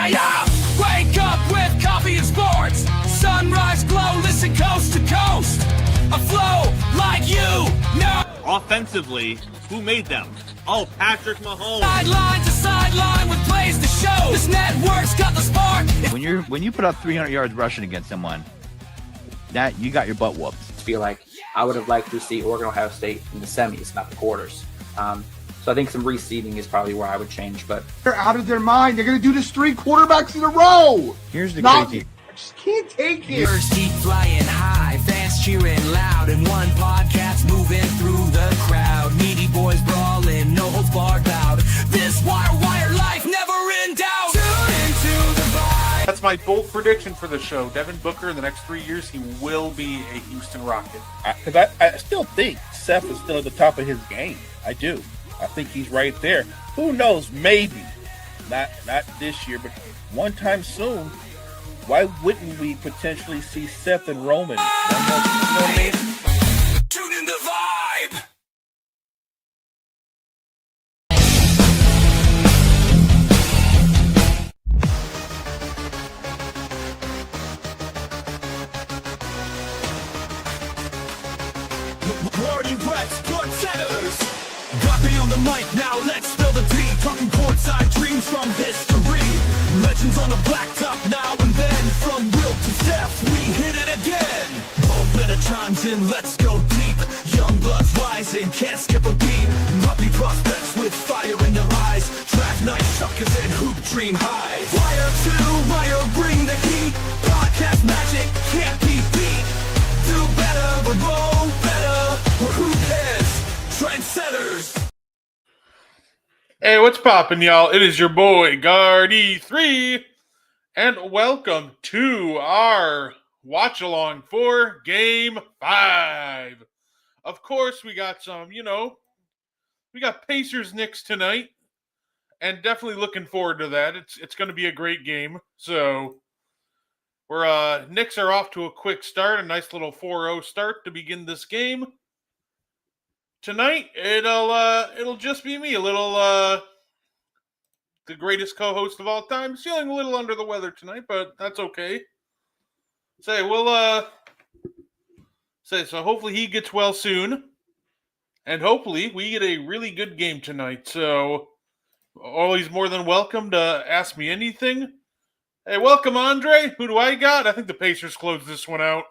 Yeah. Wake up with coffee and sports. Sunrise glow, listen coast to coast. A flow like you know. Offensively, who made them? Oh, Patrick Mahomes. Sideline to sideline with plays to show. This network's got the spark. When you put up 300 yards rushing against someone, that you got your butt whooped. I feel like I would have liked to see Oregon Ohio State in the semis, not the quarters. So I think some reseeding is probably where I would change. But they're out of their mind. They're going to do this 3 quarterbacks in a row. Here's the crazy. I just can't take it. Birds keep flying high, fans cheering loud, and one podcast moving through the crowd. Needy boys brawling, no holds barred loud. This wire life never in doubt. Tune into the vibe. That's my bold prediction for the show. Devin Booker, in the next 3 years, he will be a Houston Rocket. Because I still think Seth is still at the top of his game. I do. I think he's right there. Who knows? Maybe. Not this year, but one time soon. Why wouldn't we potentially see Seth and Roman? You know what I mean? Tune in the vibe. Party Rex, blood centers. Got me on the mic now, let's spill the tea. Talking courtside dreams from history. Legends on the blacktop now and then. From Will to Steph, we hit it again. Moment chimes in, let's go deep. Young bloods rising, can't skip a beat. Puppy prospects with fire in their eyes. Draft night suckers and hoop dream highs. Wire to wire, bring the heat. Podcast magic can't be beat. Do better, but roll better. Or who cares? Trendsetters. Hey, what's poppin', y'all? It is your boy, Guardy3, and welcome to our watch-along for Game 5. Of course, we got some, we got Pacers-Knicks tonight, and definitely looking forward to that. It's going to be a great game. So, Knicks are off to a quick start, a nice little 4-0 start to begin this game. Tonight, it'll just be me, the greatest co-host of all time. Feeling a little under the weather tonight, but that's okay. So hopefully he gets well soon, and hopefully we get a really good game tonight. So, always more than welcome to ask me anything. Hey, welcome, Andre. Who do I got? I think the Pacers closed this one out.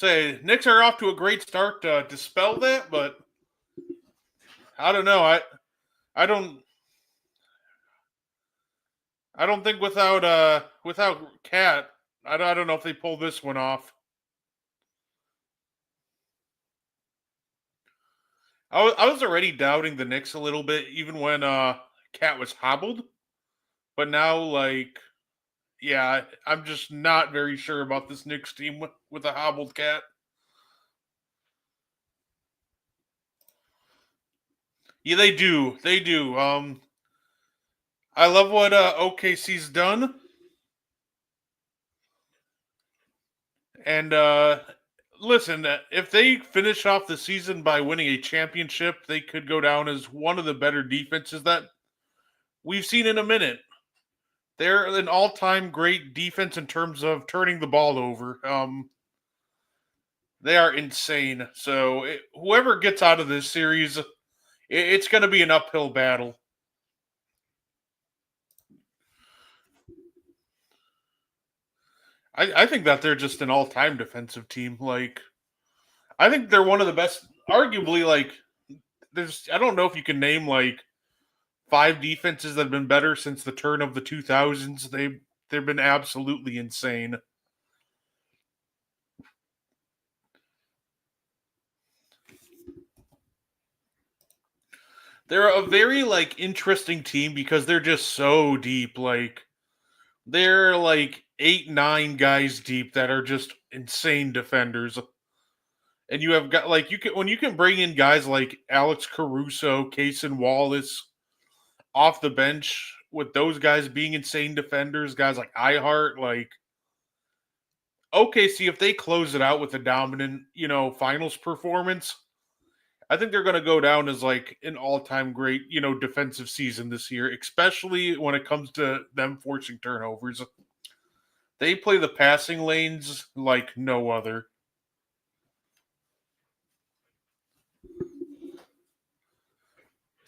Knicks are off to a great start to dispel that, but I don't know. I don't think without Cat, I don't know if they pull this one off. I was already doubting the Knicks a little bit, even when Cat was hobbled, but now I'm just not very sure about this Knicks team with a hobbled Cat. Yeah, they do. They do. I love what OKC's done. And listen, if they finish off the season by winning a championship, they could go down as one of the better defenses that we've seen in a minute. They're an all-time great defense in terms of turning the ball over. They are insane. So whoever gets out of this series, it's going to be an uphill battle. I think that they're just an all-time defensive team. I think they're one of the best, arguably, I don't know if you can name, 5 defenses that have been better since the turn of the 2000s. They've been absolutely insane. They're a very interesting team because they're just so deep. They're 8, 9 guys deep that are just insane defenders. And you have got when you can bring in guys like Alex Caruso, Cason Wallace off the bench with those guys being insane defenders, guys like Ihart, OKC, if they close it out with a dominant, finals performance, I think they're going to go down as like an all-time great, defensive season this year, especially when it comes to them forcing turnovers. They play the passing lanes like no other.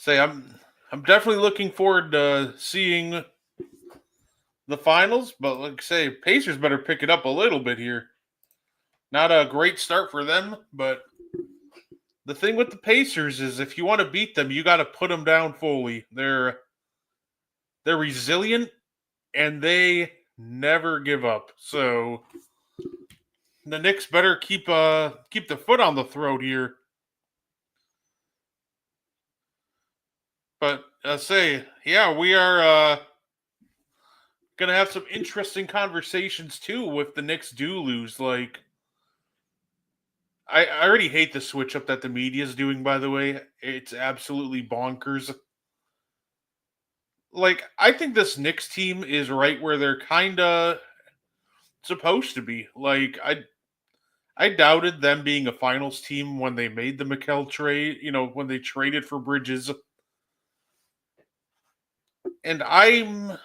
I'm definitely looking forward to seeing the finals, but like I say, Pacers better pick it up a little bit here. Not a great start for them, but the thing with the Pacers is if you want to beat them, you got to put them down fully. They're resilient and they never give up. So the Knicks better keep the foot on the throat here. But we are gonna have some interesting conversations too if the Knicks do lose. Like, I already hate the switch up that the media is doing. By the way, it's absolutely bonkers. Like, I think this Knicks team is right where they're kind of supposed to be. Like, I doubted them being a finals team when they made the Mikal trade. When they traded for Bridges, and I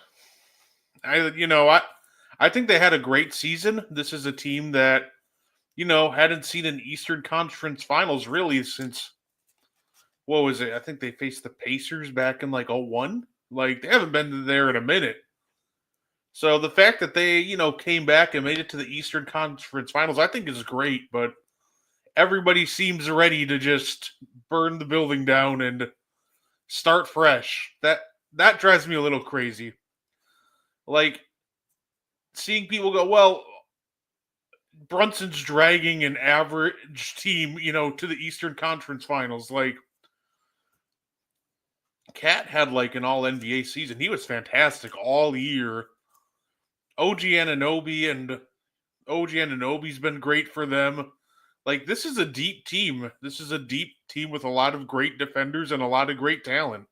think they had a great season. This is a team that hadn't seen an Eastern Conference Finals really since, what was it? I think they faced the Pacers back in like '01. Like, they haven't been there in a minute. So the fact that they, came back and made it to the Eastern Conference Finals, I think is great, but everybody seems ready to just burn the building down and start fresh. That drives me a little crazy. Like, seeing people go, well, Brunson's dragging an average team, to the Eastern Conference Finals. Like, Cat had like an all NBA season. He was fantastic all year. OG Ananobi's been great for them. Like, this is a deep team. This is a deep team with a lot of great defenders and a lot of great talent.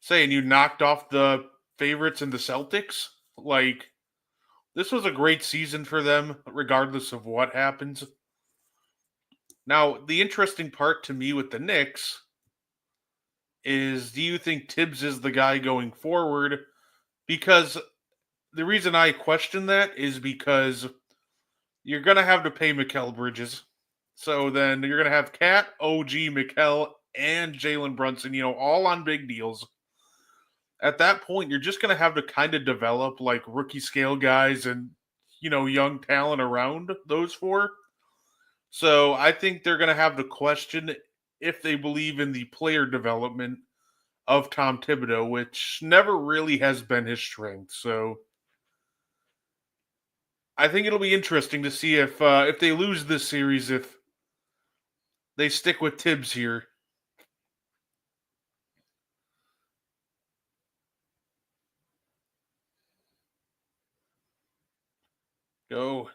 Saying you knocked off the favorites in the Celtics, like, this was a great season for them, regardless of what happens. Now, the interesting part to me with the Knicks is, do you think Tibbs is the guy going forward? Because the reason I question that is because you're going to have to pay Mikal Bridges. So then you're going to have Cat, OG, Mikal, and Jalen Brunson, all on big deals. At that point, you're just going to have to kind of develop like rookie scale guys and, young talent around those four. So I think they're going to have to question if they believe in the player development of Tom Thibodeau, which never really has been his strength. So I think it'll be interesting to see if they lose this series, if they stick with Tibbs here. Go.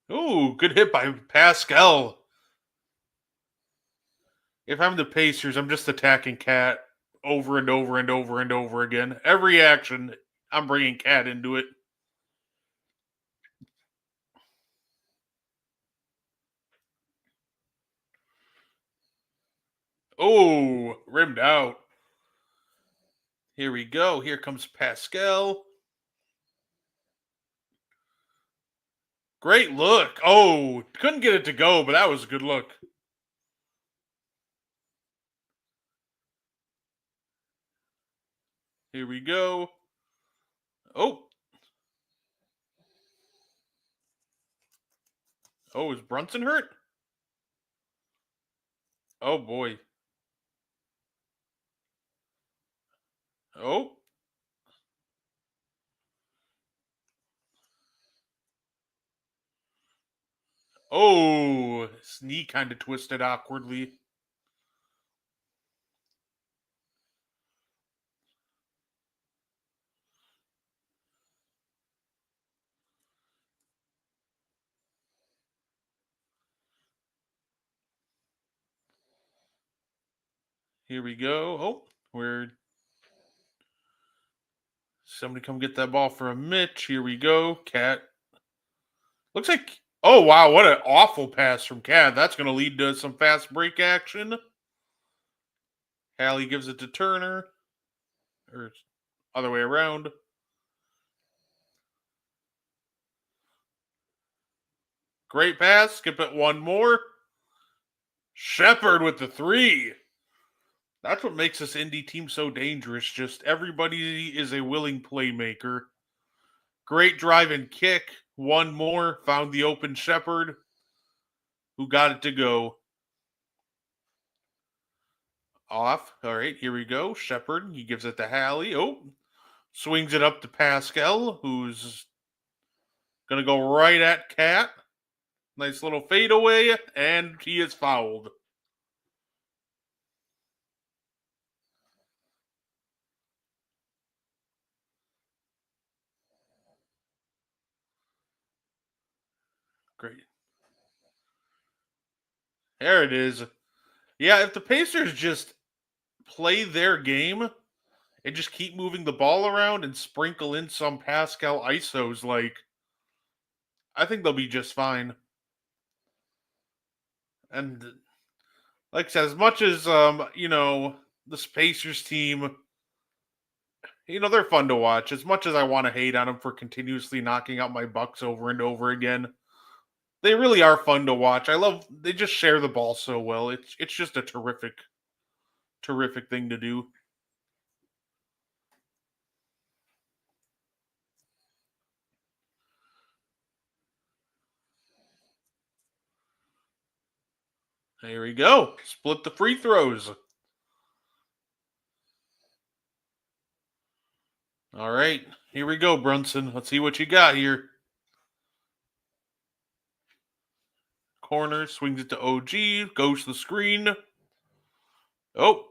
Ooh, good hit by Pascal. If I'm the Pacers, I'm just attacking Cat over and over and over and over again. Every action, I'm bringing Cat into it. Oh, rimmed out. Here we go. Here comes Pascal. Great look. Oh, couldn't get it to go, but that was a good look. Here we go. Oh. Oh, is Brunson hurt? Oh, boy. Oh. Oh, his knee kind of twisted awkwardly. Here we go. Oh, where somebody come get that ball for a Mitch. Here we go. Cat. Looks like, oh wow, what an awful pass from Cat. That's going to lead to some fast break action. Hallie gives it to Turner. Or other way around. Great pass. Skip it one more. Shepard with the 3. That's what makes this indie team so dangerous. Just everybody is a willing playmaker. Great drive and kick. One more. Found the open Shepard, who got it to go. Off. All right, here we go. Shepard, he gives it to Hallie. Oh, swings it up to Pascal, who's going to go right at Cat. Nice little fadeaway, and he is fouled. Great. There it is. Yeah, if the Pacers just play their game and just keep moving the ball around and sprinkle in some Pascal ISOs, I think they'll be just fine. And like I said, as much as the Pacers team, they're fun to watch. As much as I want to hate on them for continuously knocking out my Bucks over and over again, they really are fun to watch. They just share the ball so well. It's just a terrific thing to do. There we go. Split the free throws. All right, here we go, Brunson. Let's see what you got here. Corner, swings it to OG, goes to the screen. Oh,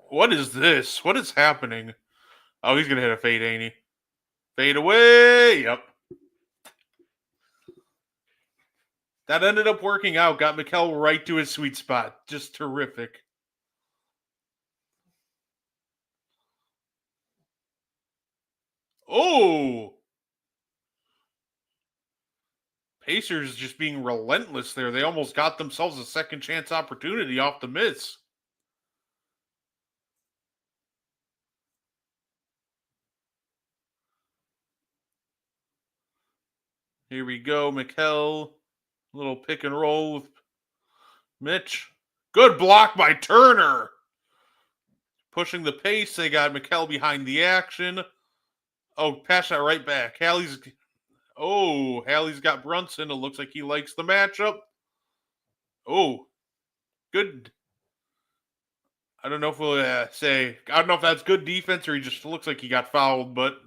what is this? What is happening? Oh, he's going to hit a fade, ain't he? Fade away. Yep. That ended up working out. Got Mikal right to his sweet spot. Just terrific. Oh! Pacers just being relentless there. They almost got themselves a second chance opportunity off the miss. Here we go, Mikal. Little pick and roll with Mitch. Good block by Turner. Pushing the pace. They got Mikal behind the action. Oh, pass that right back. Hallie's got Brunson. It looks like he likes the matchup. Oh, good. I don't know if we'll I don't know if that's good defense or he just looks like he got fouled, but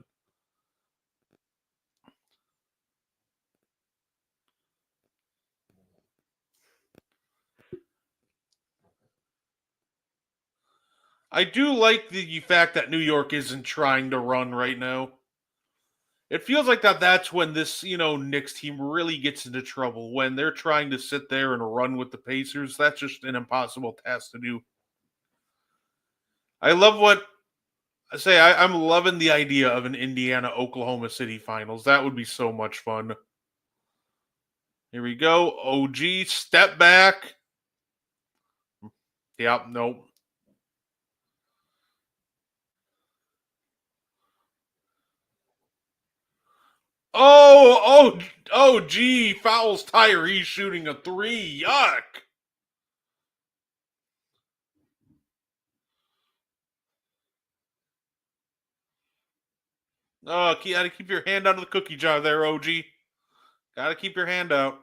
I do like the fact that New York isn't trying to run right now. It feels like that's when this, Knicks team really gets into trouble. When they're trying to sit there and run with the Pacers, that's just an impossible task to do. I love what I say. I'm loving the idea of an Indiana-Oklahoma City finals. That would be so much fun. Here we go. OG, step back. Yep, nope. Gee, fouls Tyree shooting a 3. Yuck. Oh, gotta keep your hand out of the cookie jar there, OG. Gotta keep your hand out.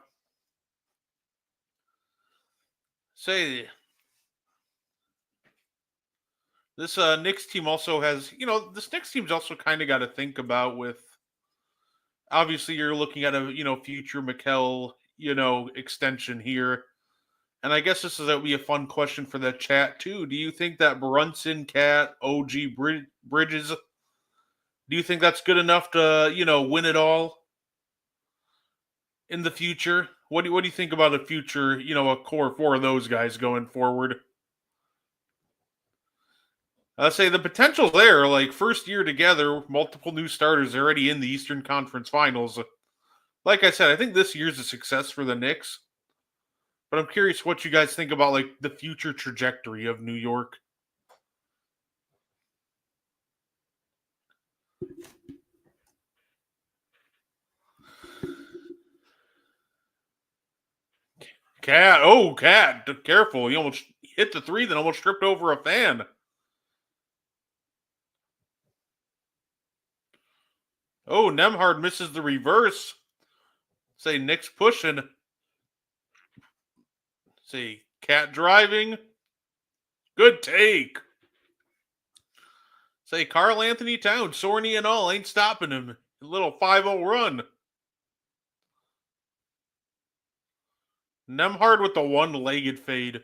Say, this Knicks team also has, this Knicks team's also kind of got to think about with, obviously you're looking at a, future Mikal, extension here. And I guess this is that would be a fun question for the chat too. Do you think that Brunson, Cat, OG, Bridges, do you think that's good enough to, win it all in the future? What do you think about a future, a core 4 of those guys going forward? I'll say the potential there, like first year together, multiple new starters already in the Eastern Conference Finals. Like I said, I think this year's a success for the Knicks. But I'm curious what you guys think about like the future trajectory of New York. Cat, careful. He almost hit the three, then almost tripped over a fan. Oh, Nemhard misses the reverse. Say Knicks pushing. Say Cat driving. Good take. Say Carl Anthony Towns, Sorny and all, ain't stopping him. A little 5-0 run. Nemhard with the one-legged fade.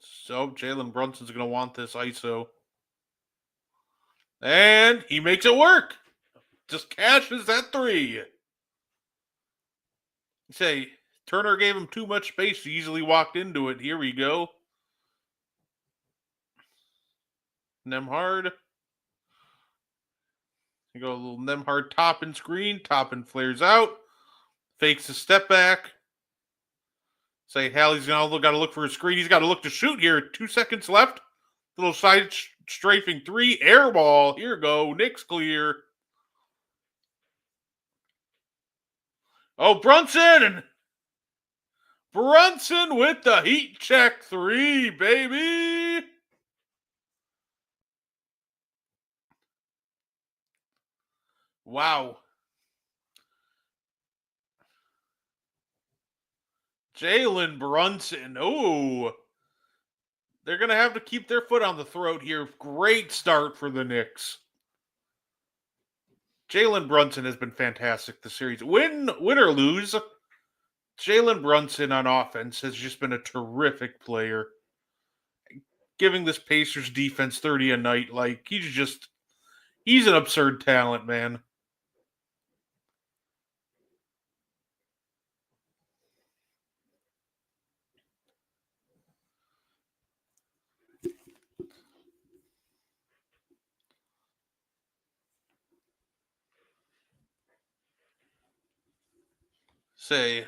So Jalen Brunson's going to want this ISO. And he makes it work. Just cashes that three. Say, Turner gave him too much space. He easily walked into it. Here we go. Nemhard. You go a little Nemhard top and screen. Top and flares out. Fakes a step back. Say Hallie's got to look for a screen. He's got to look to shoot here. 2 seconds left. Little side strafing three. Air ball. Here we go. Knicks clear. Oh, Brunson! Brunson with the heat check three, baby! Wow. Jalen Brunson. Oh. They're going to have to keep their foot on the throat here. Great start for the Knicks. Jalen Brunson has been fantastic this series. Win or lose, Jalen Brunson on offense has just been a terrific player. Giving this Pacers defense 30 a night, like he's an absurd talent, man.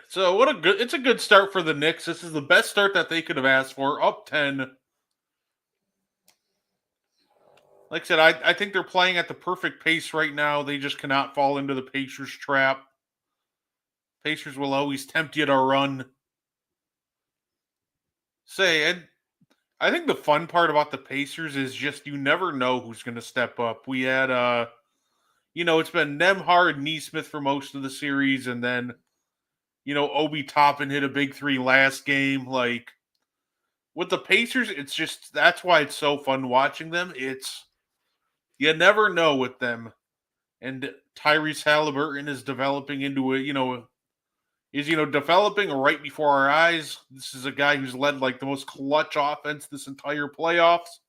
So it's a good start for the Knicks. This is the best start that they could have asked for. Up 10. Like I said, I think they're playing at the perfect pace right now. They just cannot fall into the Pacers trap. Pacers will always tempt you to run. And I think the fun part about the Pacers is just you never know who's going to step up. We had, it's been Nemhard, Neesmith for most of the series, and then Obi Toppin hit a big three last game. Like, with the Pacers, it's just, that's why it's so fun watching them. You never know with them. And Tyrese Halliburton is developing into developing right before our eyes. This is a guy who's led like the most clutch offense this entire playoffs.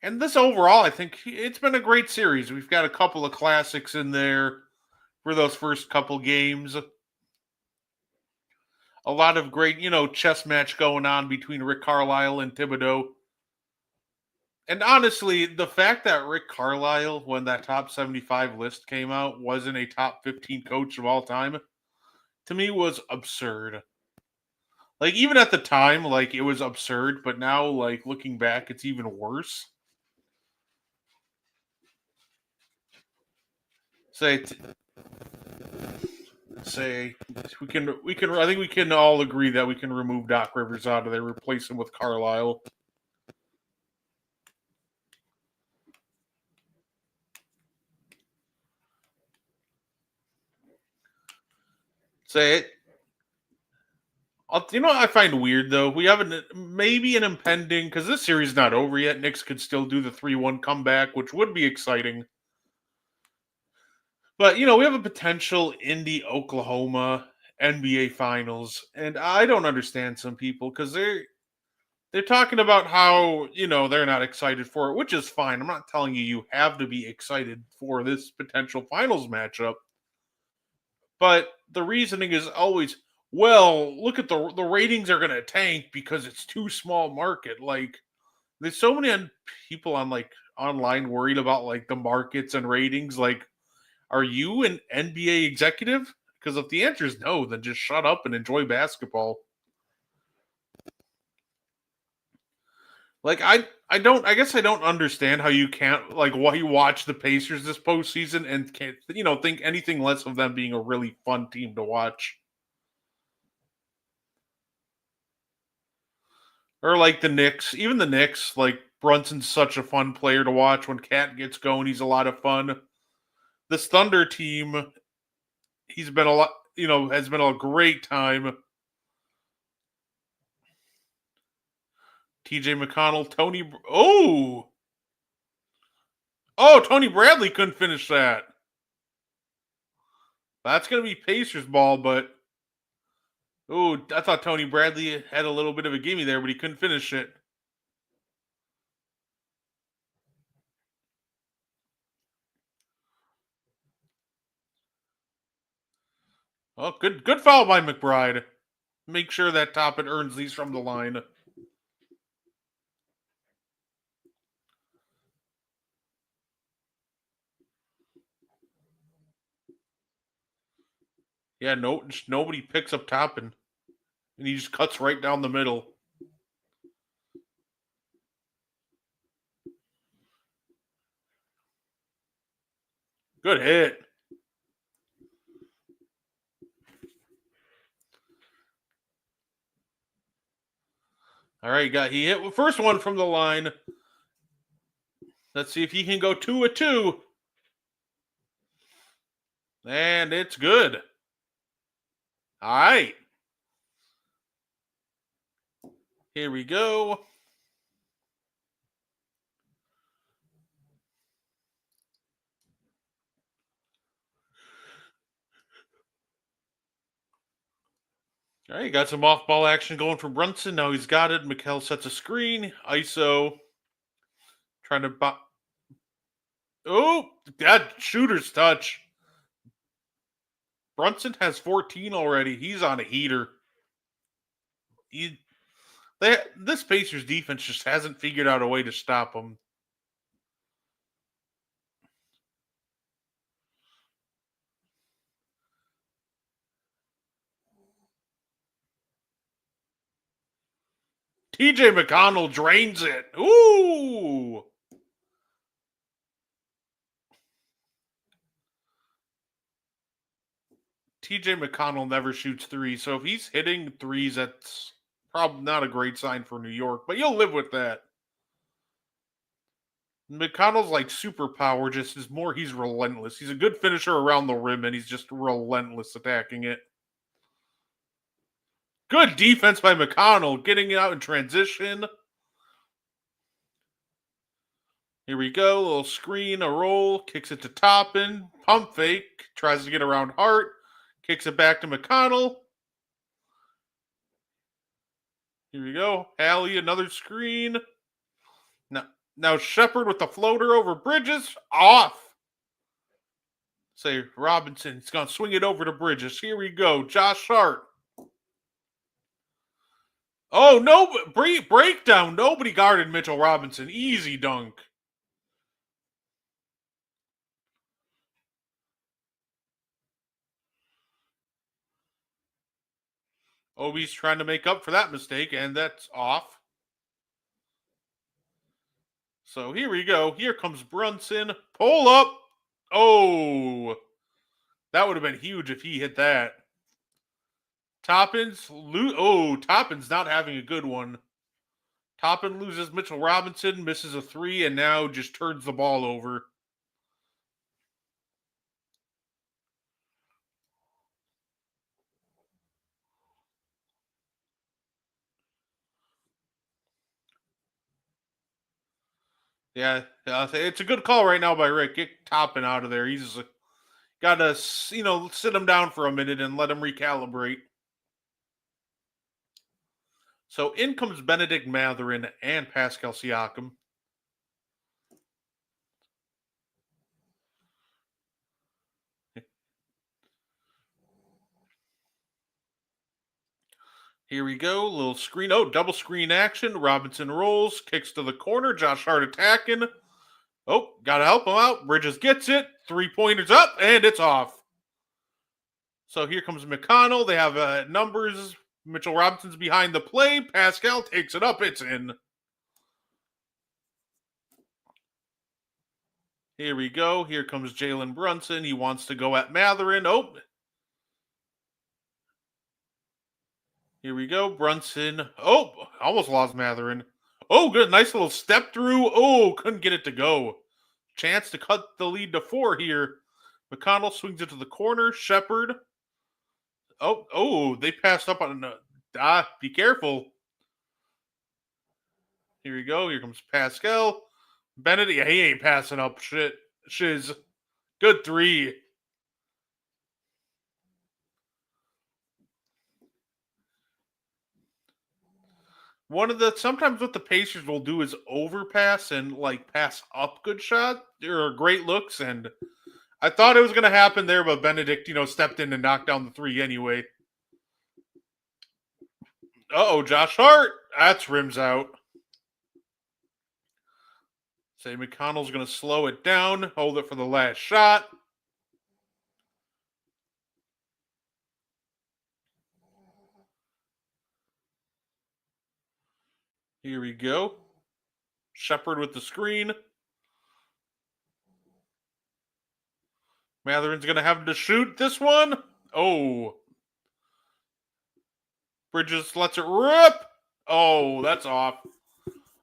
And this overall, I think it's been a great series. We've got a couple of classics in there for those first couple games. A lot of great, chess match going on between Rick Carlisle and Thibodeau. And honestly, the fact that Rick Carlisle, when that top 75 list came out, wasn't a top 15 coach of all time, to me was absurd. Like, even at the time, like, it was absurd, but now, like, looking back, it's even worse. I think we can all agree that we can remove Doc Rivers out of there, replace him with Carlisle. I find weird though. We have maybe an impending, because this series is not over yet. Knicks could still do the 3-1 comeback, which would be exciting. But we have a potential Indy Oklahoma NBA Finals, and I don't understand some people because they're they're talking about how, they're not excited for it, which is fine. I'm not telling you have to be excited for this potential finals matchup. But the reasoning is always, well, look at the ratings are going to tank because it's too small market. Like, there's so many people on like online worried about like the markets and ratings. Like, are you an NBA executive? Because if the answer is no, then just shut up and enjoy basketball. Like, I guess I don't understand how you can't, like, why you watch the Pacers this postseason and can't, think anything less of them being a really fun team to watch. Or like the Knicks, even the Knicks, like Brunson's such a fun player to watch. When Cat gets going, he's a lot of fun. This Thunder team, he's been a lot, has been a great time. TJ McConnell, Tony Bradley couldn't finish that. That's going to be Pacers ball, but I thought Tony Bradley had a little bit of a gimme there, but he couldn't finish it. Oh, good foul by McBride. Make sure that Toppin earns these from the line. Yeah, nobody picks up Toppin. And he just cuts right down the middle. Good hit. All right, he hit the first one from the line. Let's see if he can go 2-2. And it's good. All right. Here we go. All right, got some off-ball action going for Brunson. Now he's got it. Mikal sets a screen. ISO. Trying to... Oh, that shooter's touch. Brunson has 14 already. He's on a heater. This Pacers defense just hasn't figured out a way to stop him. TJ McConnell drains it. Ooh! TJ McConnell never shoots threes, so if he's hitting threes, that's probably not a great sign for New York, but you'll live with that. McConnell's like superpower, just is more, he's relentless. He's a good finisher around the rim, and he's just relentless attacking it. Good defense by McConnell, getting it out in transition. Here we go, a little screen, a roll, kicks it to Toppin, pump fake, tries to get around Hart, kicks it back to McConnell. Here we go, Alley, another screen. Now Shepard with the floater over Bridges, off. Say Robinson's going to swing it over to Bridges. Here we go, Josh Hart. Oh, no, breakdown. Nobody guarded Mitchell Robinson. Easy dunk. Obi's trying to make up for that mistake, and that's off. So here we go. Here comes Brunson. Pull up. Oh, that would have been huge if he hit that. Toppin's not having a good one. Toppin loses Mitchell Robinson, misses a three, and now just turns the ball over. Yeah, it's a good call right now by Rick. Get Toppin out of there. He's got to, sit him down for a minute and let him recalibrate. So in comes Benedict Mathurin and Pascal Siakam. Here we go. Little screen. Oh, double screen action. Robinson rolls, kicks to the corner. Josh Hart attacking. Oh, got to help him out. Bridges gets it. 3-pointers up, and it's off. So here comes McConnell. They have numbers. Mitchell Robinson's behind the play. Pascal takes it up. It's in. Here we go. Here comes Jalen Brunson. He wants to go at Mathurin. Oh. Here we go. Brunson. Oh, almost lost Mathurin. Oh, good. Nice little step through. Oh, couldn't get it to go. Chance to cut the lead to 4 here. McConnell swings it to the corner. Shepard. Oh, they passed up on be careful. Here we go. Here comes Pascal. Benedict, he ain't passing up shit. Shiz. Good 3. Sometimes what the Pacers will do is overpass and like pass up good shot or great looks, and I thought it was going to happen there, but Benedict, stepped in and knocked down the 3 anyway. Josh Hart. That's rims out. Say McConnell's going to slow it down, hold it for the last shot. Here we go. Shepard with the screen. Mathurin's going to have to shoot this one. Oh. Bridges lets it rip. Oh, that's off.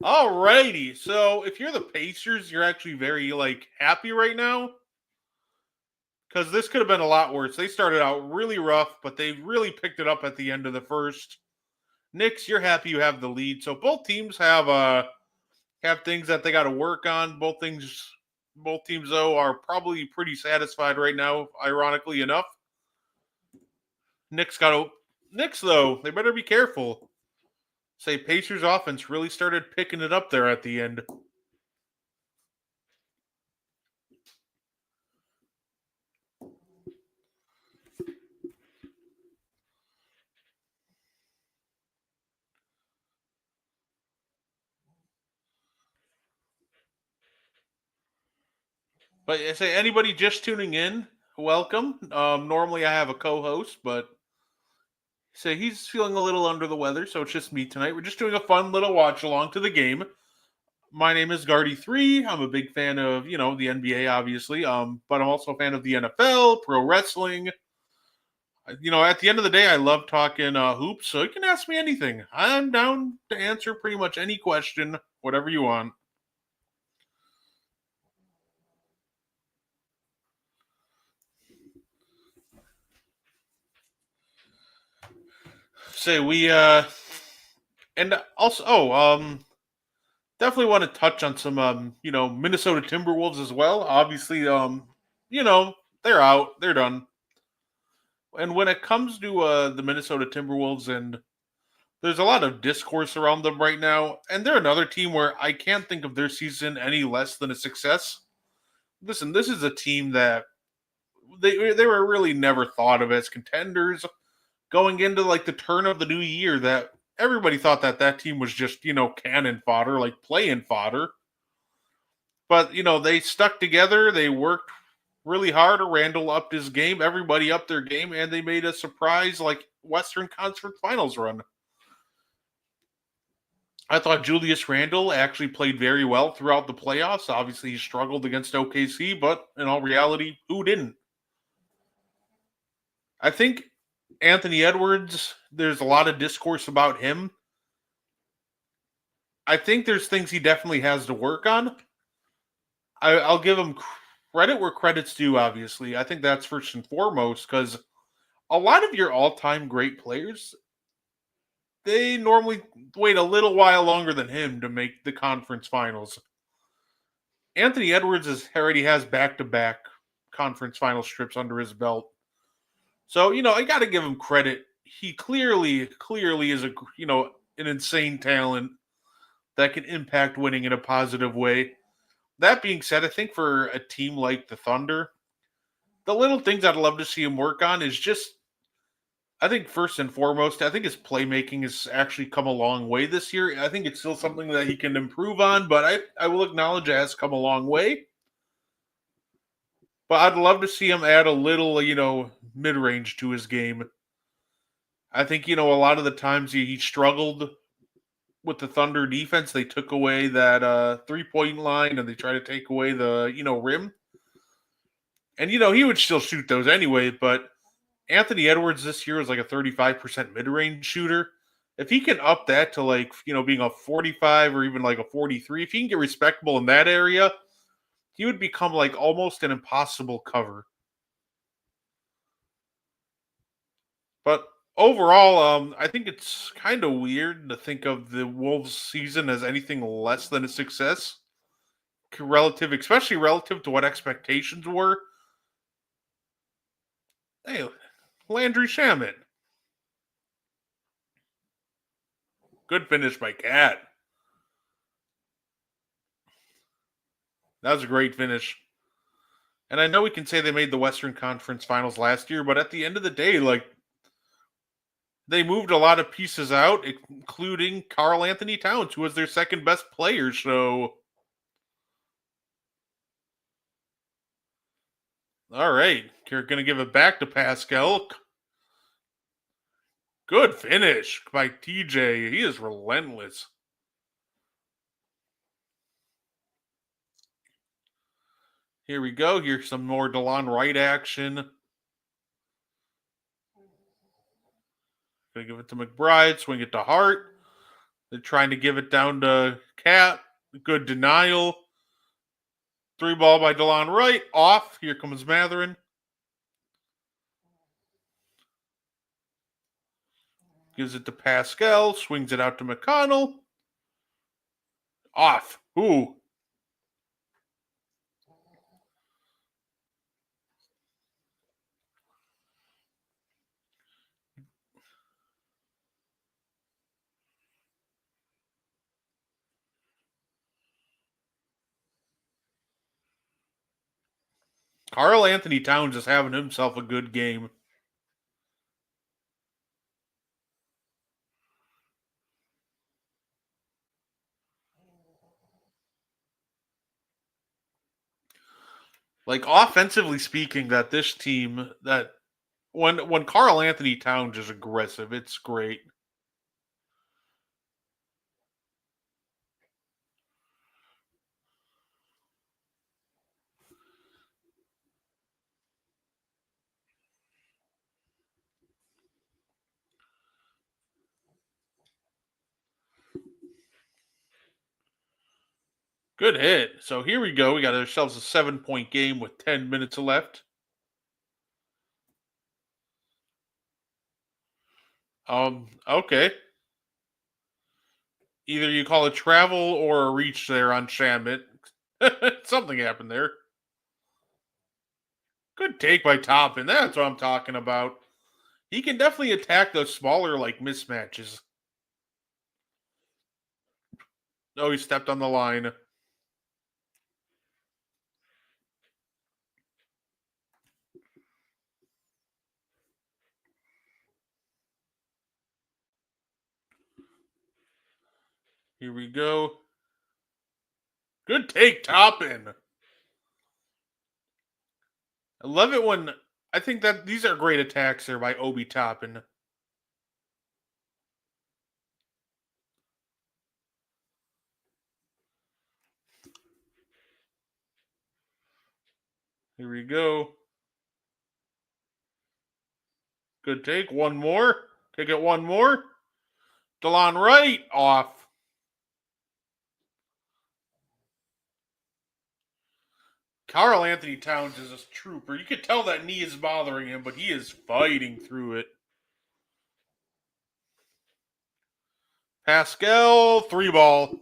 Alrighty. So if you're the Pacers, you're actually very happy right now. Because this could have been a lot worse. They started out really rough, but they really picked it up at the end of the first. Knicks, you're happy you have the lead. So both teams have things that they got to work on. Both teams though are probably pretty satisfied right now, ironically enough. Knicks though, they better be careful. Say Pacers offense really started picking it up there at the end. But I say anybody just tuning in, welcome. Normally I have a co-host, but say he's feeling a little under the weather, so it's just me tonight. We're just doing a fun little watch along to the game. My name is Guardy3. I'm a big fan of, the NBA, obviously. But I'm also a fan of the NFL, pro wrestling. At the end of the day, I love talking hoops, so you can ask me anything. I'm down to answer pretty much any question, whatever you want. Say we and also definitely want to touch on some Minnesota Timberwolves as well. Obviously they're out, they're done. And when it comes to the Minnesota Timberwolves, and there's a lot of discourse around them right now, and they're another team where I can't think of their season any less than a success. Listen, this is a team that they were really never thought of as contenders going into the turn of the new year. That everybody thought that team was just cannon fodder, playing fodder. But they stuck together. They worked really hard. Randall upped his game. Everybody upped their game, and they made a surprise Western Conference Finals run. I thought Julius Randle actually played very well throughout the playoffs. Obviously, he struggled against OKC, but in all reality, who didn't? I think Anthony Edwards, there's a lot of discourse about him. I think there's things he definitely has to work on. I'll give him credit where credit's due, obviously. I think that's first and foremost, because a lot of your all-time great players, they normally wait a little while longer than him to make the conference finals. Anthony Edwards already has back-to-back conference final strips under his belt. So, I got to give him credit. He clearly is an insane talent that can impact winning in a positive way. That being said, I think for a team like the Thunder, the little things I'd love to see him work on is just, I think first and foremost, I think his playmaking has actually come a long way this year. I think it's still something that he can improve on, but I will acknowledge it has come a long way. But I'd love to see him add a little, mid range to his game. I think, a lot of the times he struggled with the Thunder defense. They took away that 3-point line and they try to take away the, rim. And, he would still shoot those anyway, but Anthony Edwards this year is like a 35% mid range shooter. If he can up that to like, being a 45 or even like a 43, if he can get respectable in that area, he would become like almost an impossible cover. But overall, I think it's kind of weird to think of the Wolves season as anything less than a success, especially relative to what expectations were. Hey, Landry Shamet. Good finish by Cat. That was a great finish. And I know we can say they made the Western Conference Finals last year, but at the end of the day, like, they moved a lot of pieces out, including Karl Anthony Towns, who was their second best player. So, all right, you're going to give it back to Pascal. Good finish by TJ. He is relentless. Here we go. Here's some more DeLon Wright action. Gonna give it to McBride. Swing it to Hart. They're trying to give it down to Cat. Good denial. 3-ball by DeLon Wright. Off. Here comes Matherin. Gives it to Pascal. Swings it out to McConnell. Off. Ooh. Karl Anthony Towns is having himself a good game. Like, offensively speaking, that this team, that when Karl Anthony Towns is aggressive, it's great. Good hit. So here we go. We got ourselves a 7-point game with 10 minutes left. Okay. Either you call it travel or a reach there on Shamit. Something happened there. Good take by Toppin. That's what I'm talking about. He can definitely attack those smaller, like, mismatches. Oh, he stepped on the line. Here we go. Good take, Toppin. I love it when I think that these are great attacks there by Obi Toppin. Here we go. Good take. One more. Take it one more. DeLon Wright off. Karl Anthony Towns is a trooper. You can tell that knee is bothering him, but he is fighting through it. Pascal, 3-ball.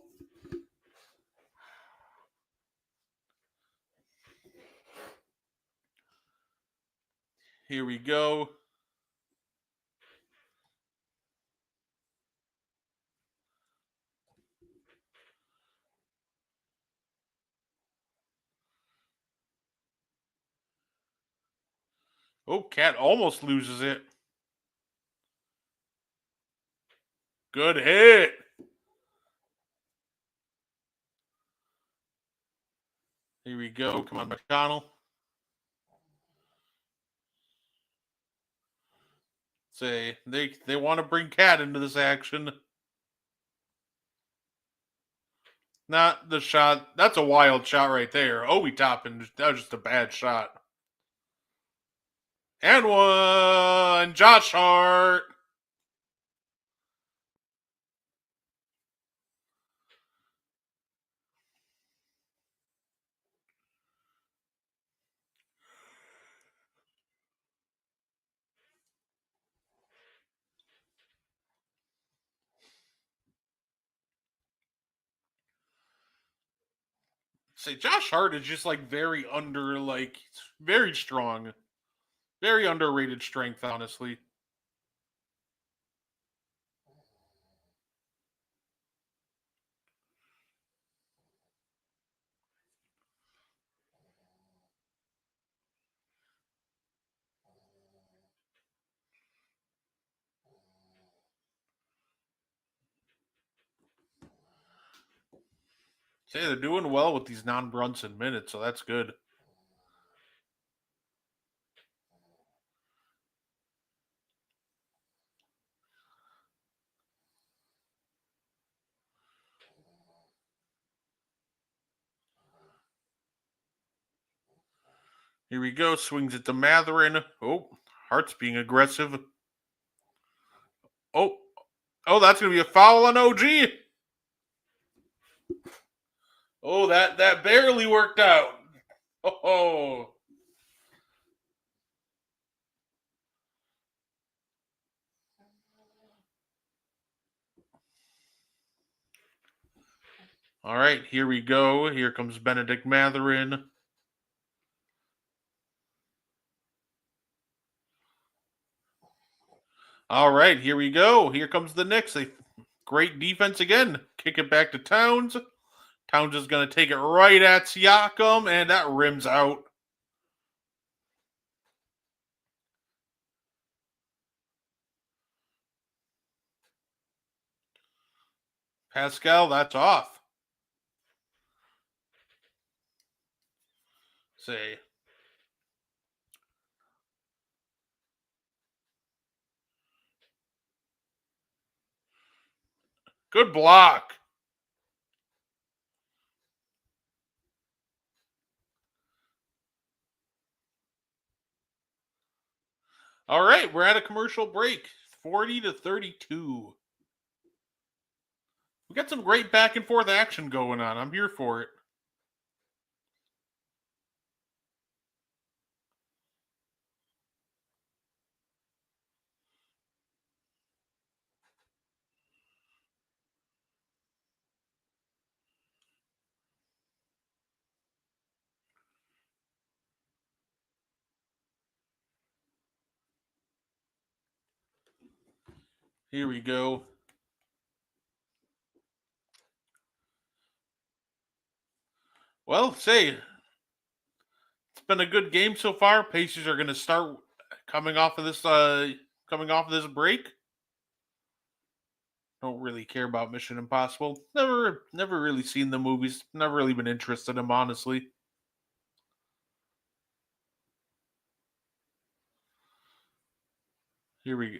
Here we go. Oh, Cat almost loses it. Good hit. Here we go. Come on, McConnell. Say they want to bring Cat into this action. Not the shot. That's a wild shot right there. Obi Toppin. That was just a bad shot. And one. Josh Hart. Say Josh Hart is just like very very strong. Very underrated strength, honestly. Say they're doing well with these non-Brunson minutes, so that's good. Here we go. Swings it to Matherin. Oh, Hart's being aggressive. Oh, that's gonna be a foul on OG. Oh, that barely worked out. Oh. All right, here we go. Here comes Benedict Matherin. All right, here we go. Here comes the Knicks. Great defense again. Kick it back to Towns. Towns is going to take it right at Siakam, and that rims out. Pascal, that's off. Say. Good block. All right, we're at a commercial break. 40-32. We got some great back and forth action going on. I'm here for it. Here we go. Well, say it's been a good game so far. Pacers are going to start coming off of this break. Don't really care about Mission Impossible. Never really seen the movies. Never really been interested in them, honestly. Here we go.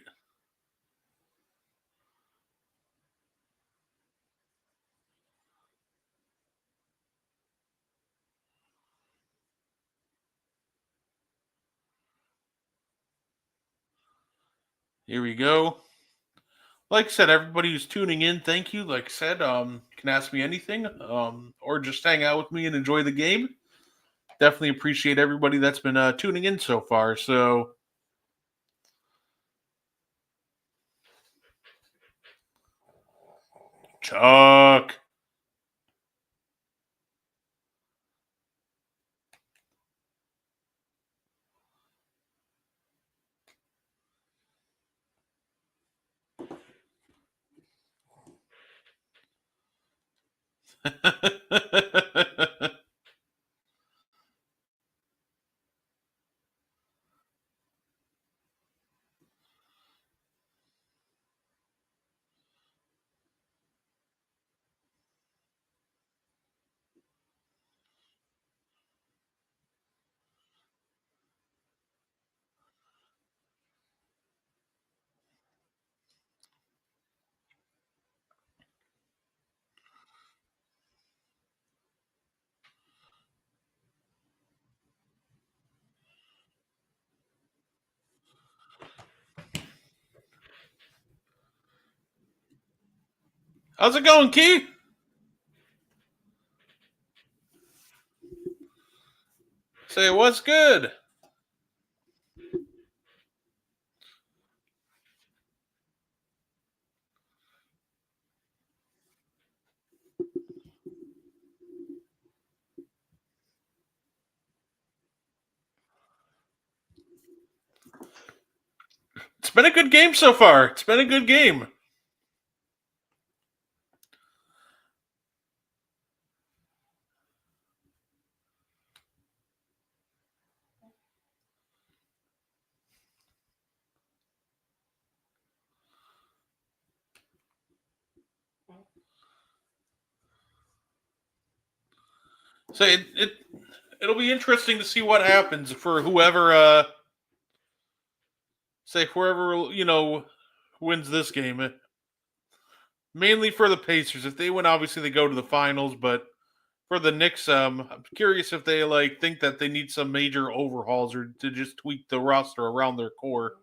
Here we go. Like I said, everybody who's tuning in, thank you. Like I said, you can ask me anything, or just hang out with me and enjoy the game. Definitely appreciate everybody that's been tuning in so far. So, Chuck. How's it going, Key? Say what's good. It's been a good game so far. It's been a good game. So it'll be interesting to see what happens for whoever wins this game. Mainly for the Pacers. If they win, obviously they go to the finals, but for the Knicks, I'm curious if they think that they need some major overhauls or to just tweak the roster around their core.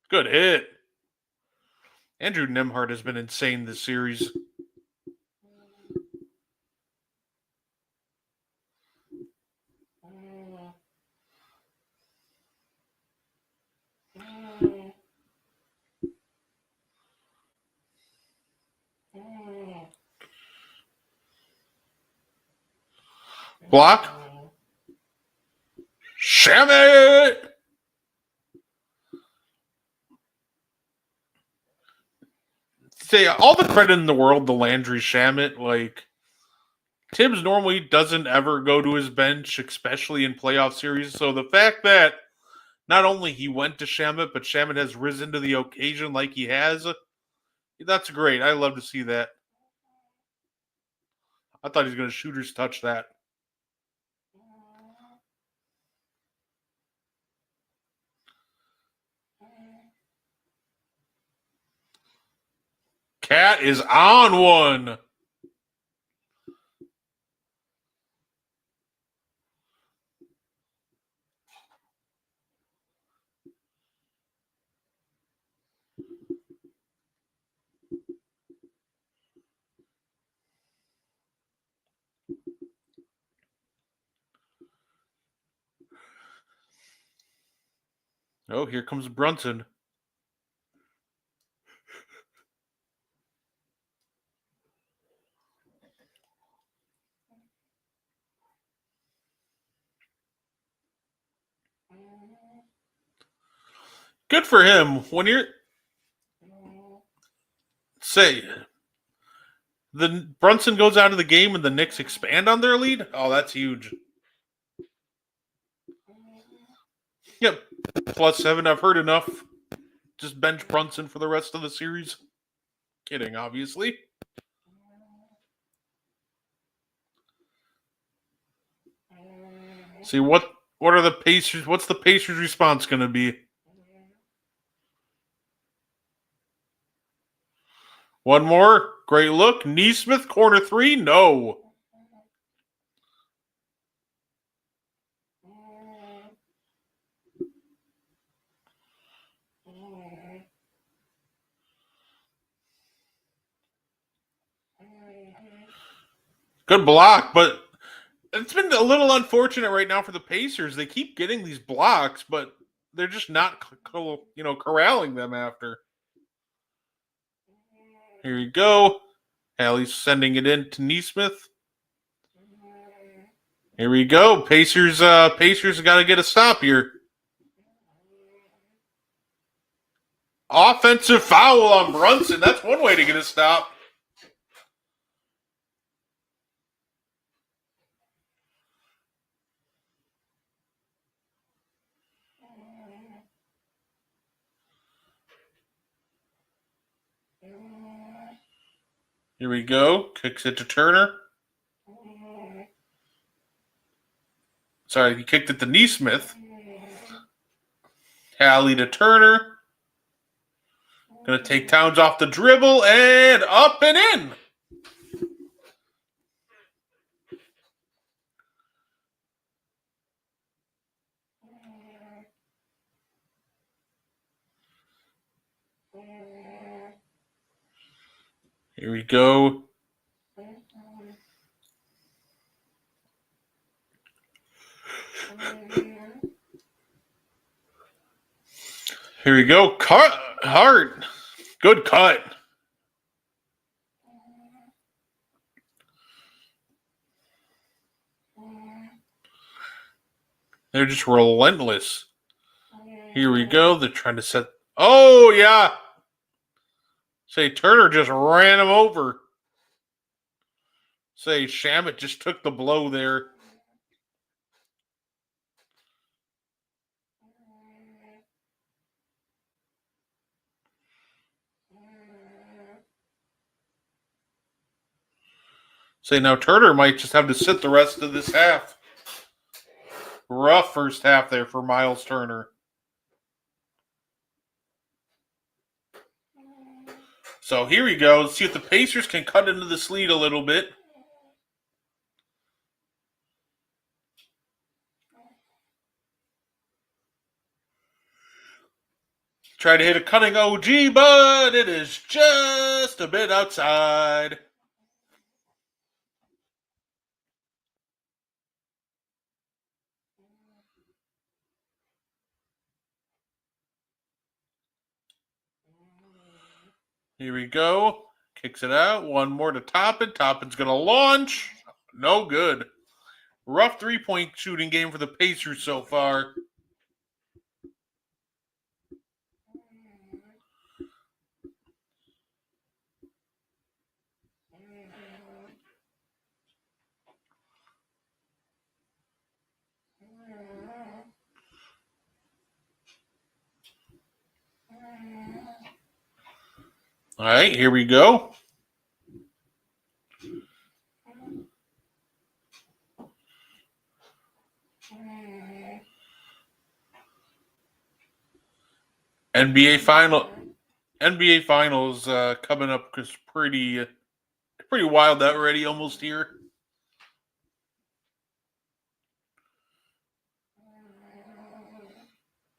Good hit. Andrew Nembhard has been insane this series. Block. Shamit! Say all the credit in the world to Landry Shamit. Tibbs normally doesn't ever go to his bench, especially in playoff series. So the fact that not only he went to Shamit, but Shamit has risen to the occasion like he has, that's great. I love to see that. I thought he was going to shooters touch that. Cat is on one. Oh, here comes Brunson. Good for him. When you're the Brunson goes out of the game and the Knicks expand on their lead. Oh, that's huge. Yep, +7. I've heard enough. Just bench Brunson for the rest of the series. Kidding, obviously. See what are the Pacers? What's the Pacers' response going to be? One more. Great look. Nesmith, corner 3. No. Good block, but it's been a little unfortunate right now for the Pacers. They keep getting these blocks, but they're just not, corralling them after. Here you go. Hallie's sending it in to Nesmith. Here we go. Pacers got to get a stop here. Offensive foul on Brunson. That's one way to get a stop. Here we go. Kicks it to Turner. Sorry, he kicked it to Nesmith. Hallie to Turner. Gonna take Towns off the dribble and up and in. Here we go. Here we go. Cut. Hard. Good cut. They're just relentless. Here we go. They're trying to set. Oh, yeah. Say Turner just ran him over. Say Shamit just took the blow there. Say now Turner might just have to sit the rest of this half. Rough first half there for Miles Turner. So here we go. Let's see if the Pacers can cut into this lead a little bit. Try to hit a cutting OG, but it is just a bit outside. Here we go. Kicks it out. One more to Toppin. Toppin's going to launch. No good. Rough three-point shooting game for the Pacers so far. All right, here we go. NBA Finals coming up is pretty wild already, almost here.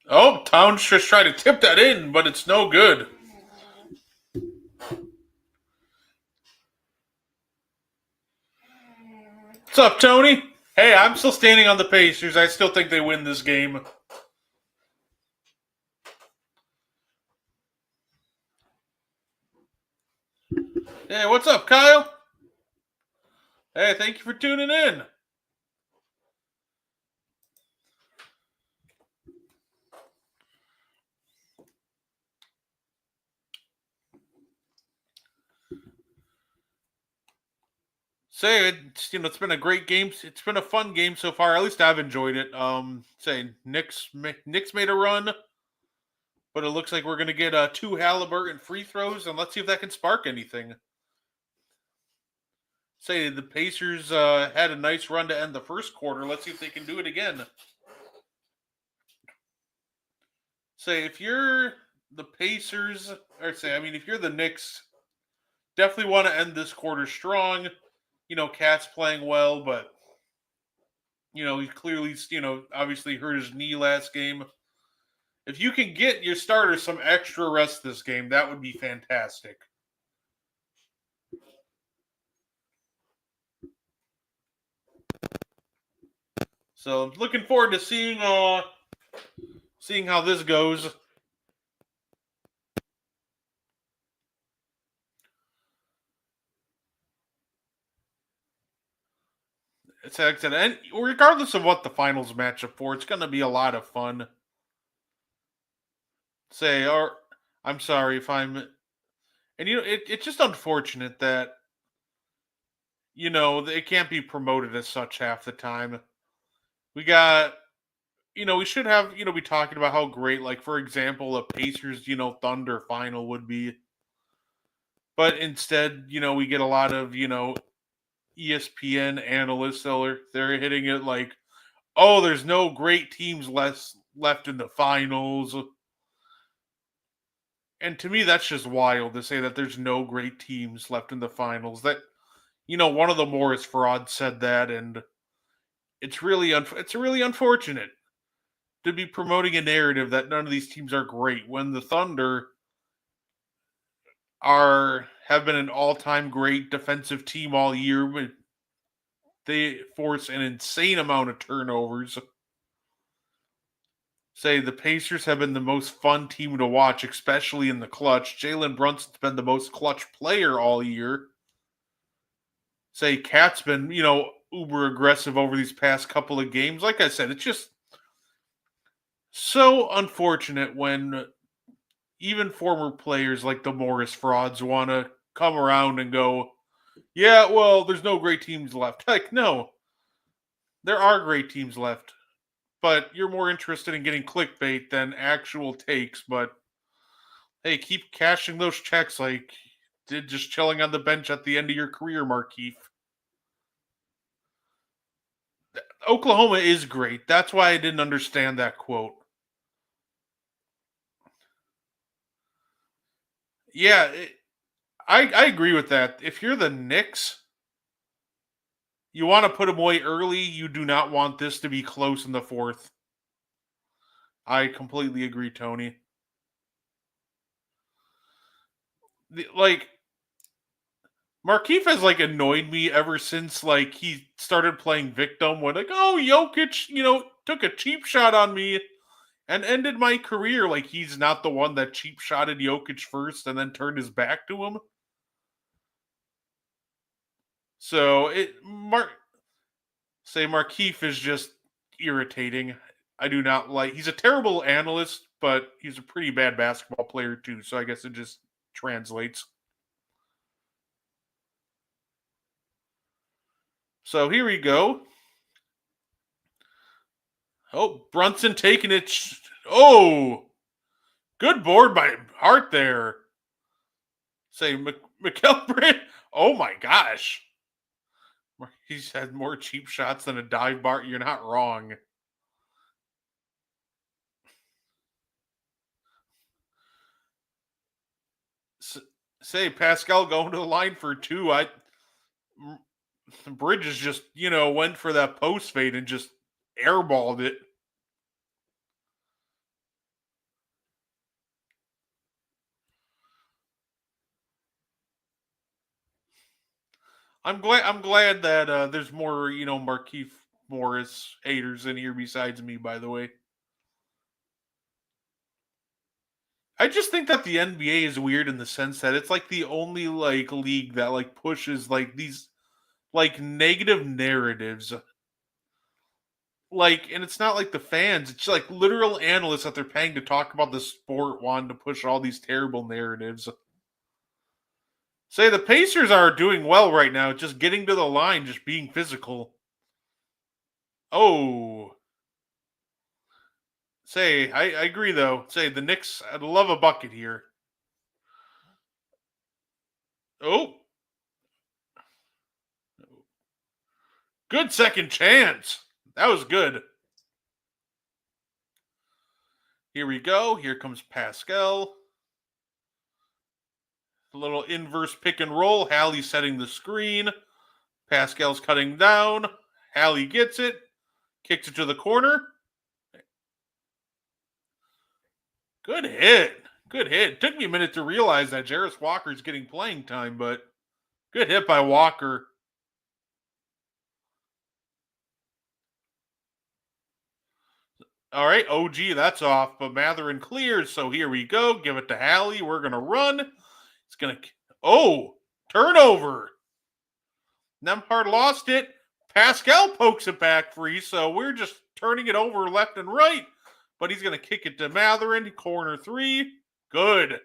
Oh, Towns just tried to tip that in, but it's no good. What's up, Tony? Hey, I'm still standing on the Pacers. I still think they win this game. Hey, what's up, Kyle? Hey, thank you for tuning in. Say it's been a great game. It's been a fun game so far. At least I've enjoyed it. Say Knicks made a run, but it looks like we're gonna get 2 Halliburton free throws, and let's see if that can spark anything. Say the Pacers had a nice run to end the first quarter. Let's see if they can do it again. Say if you're the Pacers, if you're the Knicks, definitely want to end this quarter strong. Cat's playing well, but he clearly, obviously hurt his knee last game. If you can get your starters some extra rest this game, that would be fantastic. So I'm looking forward to seeing how this goes. It's like I said, and regardless of what the finals matchup for, it's going to be a lot of fun. I'm sorry if I'm, and it's just unfortunate that it can't be promoted as such half the time. We got, we should have, be talking about how great, like for example, a Pacers, Thunder final would be. But instead, we get a lot of, ESPN analysts, they're hitting it like, oh, there's no great teams left in the finals. And to me, that's just wild to say that there's no great teams left in the finals. That, one of the Morris frauds said that, and it's really unfortunate to be promoting a narrative that none of these teams are great when the Thunder, have been an all-time great defensive team all year, but they force an insane amount of turnovers. Say the Pacers have been the most fun team to watch, especially in the clutch. Jalen Brunson's been the most clutch player all year. Say Cat's been, uber aggressive over these past couple of games. Like I said, it's just so unfortunate when even former players like the Morris frauds want to come around and go, yeah, well, there's no great teams left. Heck, no. There are great teams left. But you're more interested in getting clickbait than actual takes. But hey, keep cashing those checks like did just chilling on the bench at the end of your career, Markeith. Oklahoma is great. That's why I didn't understand that quote. Yeah, I agree with that. If you're the Knicks, you want to put them away early. You do not want this to be close in the fourth. I completely agree, Tony. Markeith has annoyed me ever since he started playing victim when oh Jokic took a cheap shot on me and ended my career. He's not the one that cheap shotted Jokic first and then turned his back to him. So Markeith is just irritating. I do not like. He's a terrible analyst, but he's a pretty bad basketball player too. So I guess it just translates. So here we go. Oh, Brunson taking it. Oh, good board by Hart there. Say, McElbrand. Oh my gosh. He's had more cheap shots than a dive bar. You're not wrong. Say, Pascal going to the line for two. Bridges just, went for that post fade and just airballed it. I'm glad that there's more, Markeith Morris haters in here besides me, by the way. I just think that the NBA is weird in the sense that it's the only league that pushes these negative narratives. And it's not the fans, it's literal analysts that they're paying to talk about the sport wanting to push all these terrible narratives. Say the Pacers are doing well right now, just getting to the line, just being physical. Oh. Say, I agree though. Say the Knicks, I'd love a bucket here. Oh. Good second chance. That was good. Here we go. Here comes Pascal. A little inverse pick and roll. Hallie setting the screen. Pascal's cutting down. Hallie gets it. Kicks it to the corner. Good hit. Good hit. It took me a minute to realize that Jarris Walker's getting playing time, but good hit by Walker. All right, OG, that's off, but Matherin clears, so here we go. Give it to Hallie. We're going to run. It's going to... Oh, turnover. Nembhard lost it. Pascal pokes it back free, so we're just turning it over left and right. But he's going to kick it to Matherin. Corner three. Good.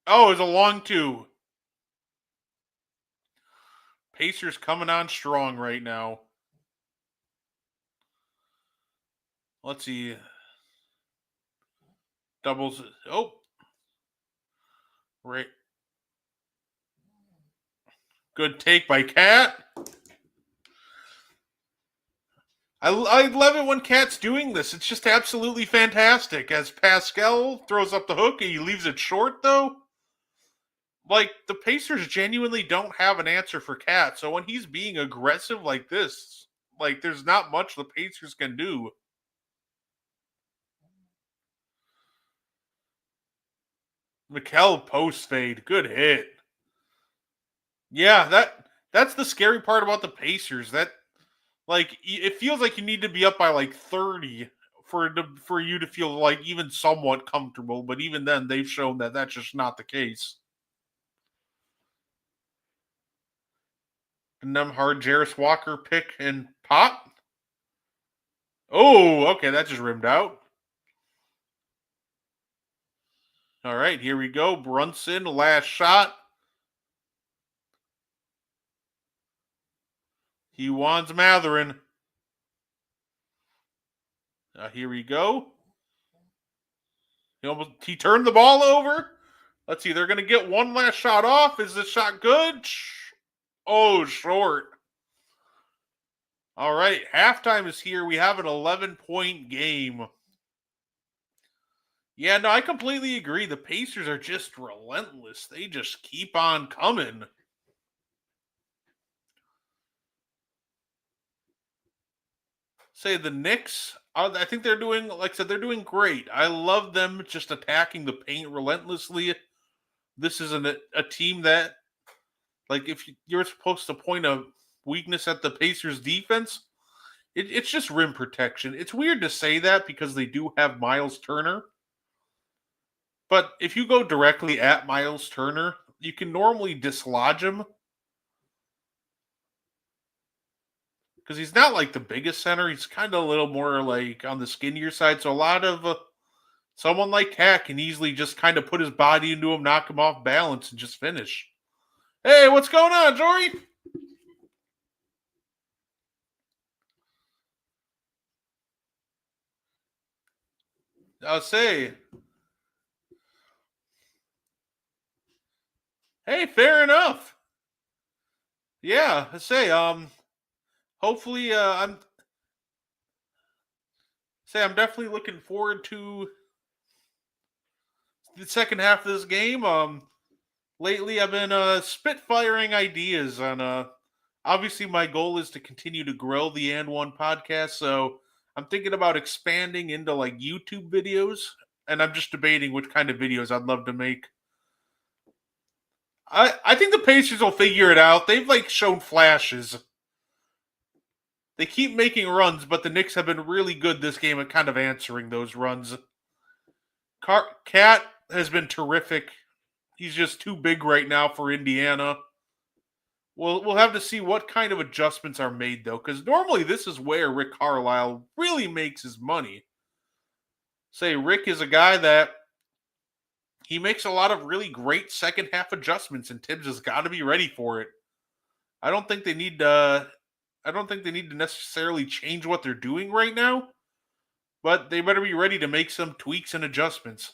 Oh, it's a long two. Pacers coming on strong right now. Let's see. Doubles. Oh. Right. Good take by Cat. I love it when Cat's doing this. It's just absolutely fantastic. As Pascal throws up the hook, he leaves it short, though. The Pacers genuinely don't have an answer for Cat. So when he's being aggressive like this, there's not much the Pacers can do. Mikel post fade. Good hit. Yeah, that's the scary part about the Pacers. That it feels like you need to be up by like 30 for you to feel like even somewhat comfortable, but even then they've shown that that's just not the case. Nemhard, Jarris Walker pick and pop. Oh, okay, that just rimmed out. All right, here we go. Brunson, last shot. He wants Matherin. Here we go. He turned the ball over. Let's see. They're going to get one last shot off. Is this shot good? Oh, short. All right. Halftime is here. We have an 11-point game. Yeah, no, I completely agree. The Pacers are just relentless. They just keep on coming. Say the Knicks, I think they're doing, like I said, they're doing great. I love them just attacking the paint relentlessly. This is a team that, like, if you're supposed to point a weakness at the Pacers defense, it's just rim protection. It's weird to say that because they do have Miles Turner. But if you go directly at Miles Turner, you can normally dislodge him. Because he's not like the biggest center. He's kind of a little more like on the skinnier side. So a lot of someone like Cat can easily just kind of put his body into him, knock him off balance, and just finish. Hey, what's going on, Jory? I'll say. Hey, fair enough. Yeah, I say. Hopefully, I'm definitely looking forward to the second half of this game. Lately I've been spitfiring ideas on. Obviously, my goal is to continue to grow the And One podcast, so I'm thinking about expanding into like YouTube videos, and I'm just debating which kind of videos I'd love to make. I think the Pacers will figure it out. They've like shown flashes. They keep making runs, but the Knicks have been really good this game at kind of answering those runs. Cat has been terrific. He's just too big right now for Indiana. We'll have to see what kind of adjustments are made, though, because normally this is where Rick Carlisle really makes his money. Say, Rick is a guy that he makes a lot of really great second half adjustments, and Tibbs has got to be ready for it. I don't think they need to necessarily change what they're doing right now, but they better be ready to make some tweaks and adjustments.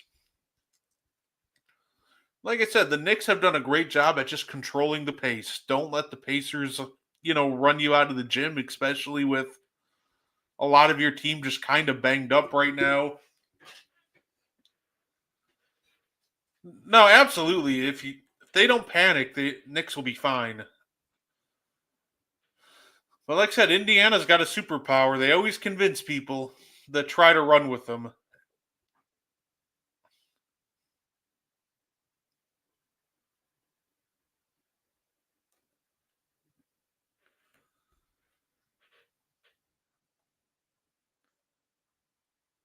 Like I said, the Knicks have done a great job at just controlling the pace. Don't let the Pacers, run you out of the gym, especially with a lot of your team just kind of banged up right now. No, absolutely. If they don't panic, the Knicks will be fine. But like I said, Indiana's got a superpower. They always convince people that try to run with them.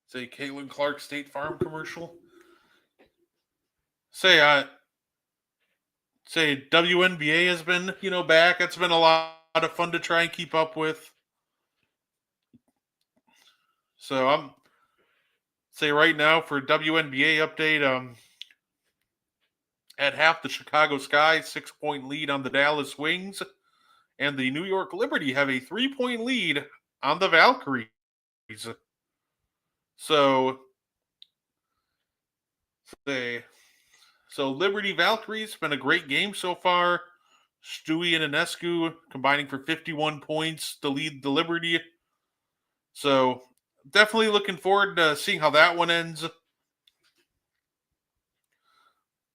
Say Caitlin Clark State Farm commercial. Say WNBA has been, back. It's been a lot of fun to try and keep up with. So I'm right now for WNBA update, at half the Chicago Sky 6-point lead on the Dallas Wings, and the New York Liberty have a 3-point lead on the Valkyries. So Liberty Valkyries been a great game so far. Stewie and Ionescu combining for 51 points to lead the Liberty. So definitely looking forward to seeing how that one ends.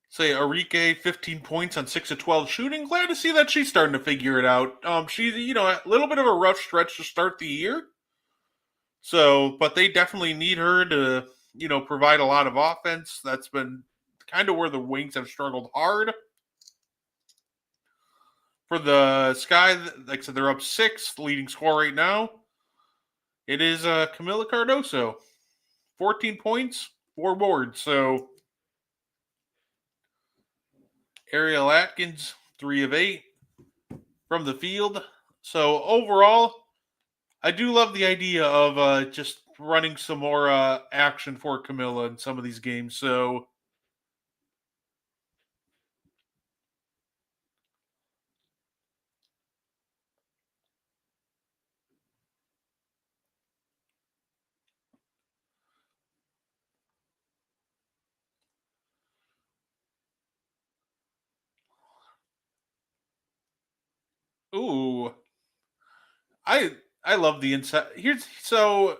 Say Arike, 15 points on 6 of 12 shooting. Glad to see that she's starting to figure it out. She's, a little bit of a rough stretch to start the year. So, but they definitely need her to, provide a lot of offense. That's been kind of where the Wings have struggled hard. For the Sky, like I said, they're up 6, leading score right now. It is Camila Cardoso, 14 points, 4 boards. So Ariel Atkins, 3 of 8 from the field. So overall, I do love the idea of just running some more action for Camilla in some of these games. So ooh, I I love the inside. Here's so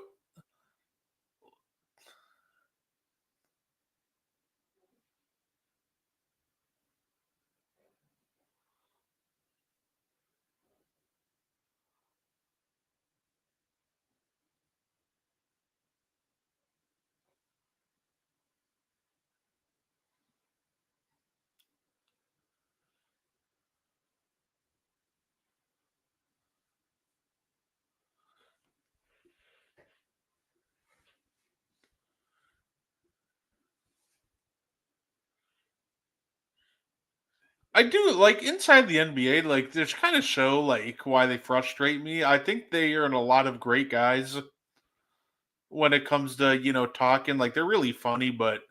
I do like inside the NBA. Like, there's kind of show like why they frustrate me. I think they are in a lot of great guys when it comes to talking. Like, they're really funny, but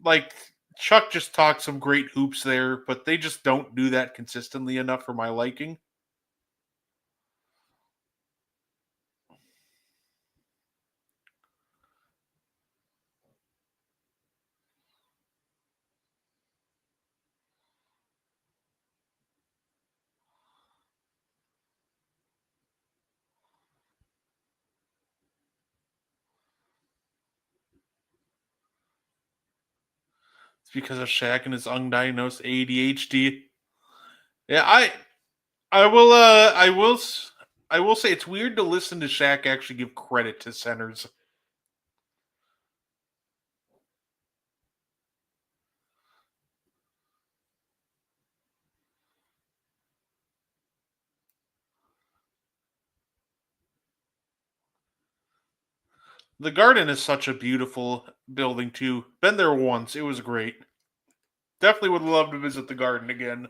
like Chuck just talks some great hoops there, but they just don't do that consistently enough for my liking. It's because of Shaq and his undiagnosed ADHD. Yeah, I will say it's weird to listen to Shaq actually give credit to centers. The Garden is such a beautiful building too. Been there once. It was great. Definitely would love to visit the Garden again.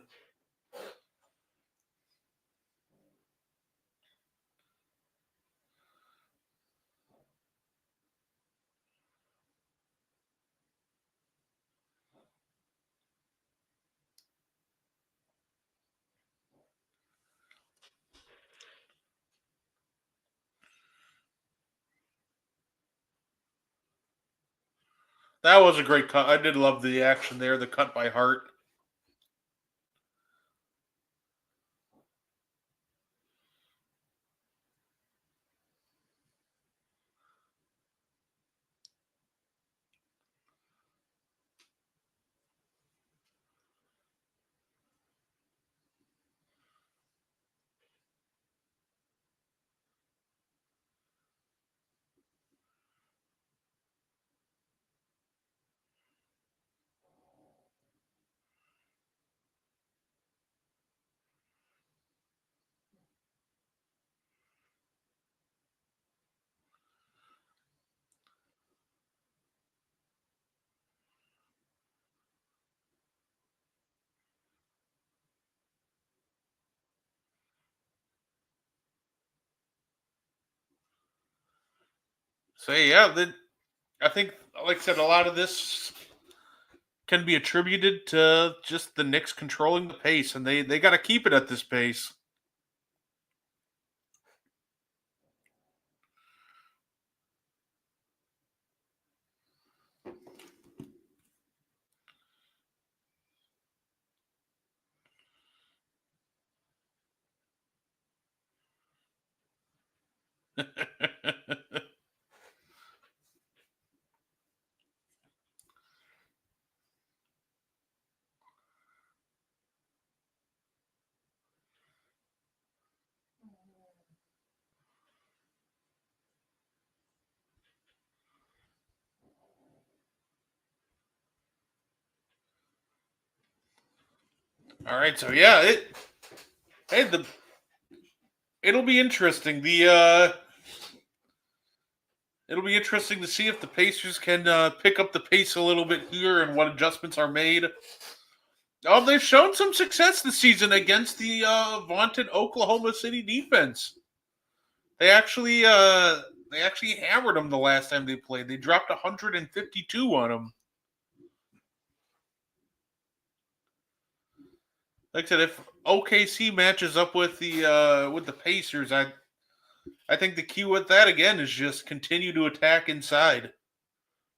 That was a great cut. I did love the action there, the cut by Hart. So yeah, I think, like I said, a lot of this can be attributed to just the Knicks controlling the pace, and they got to keep it at this pace. All right, so yeah, it'll be interesting. It'll be interesting to see if the Pacers can pick up the pace a little bit here and what adjustments are made. They've shown some success this season against the vaunted Oklahoma City defense. They actually hammered them the last time they played. They dropped 152 on them. Like I said, if OKC matches up with the Pacers, I think the key with that again is just continue to attack inside.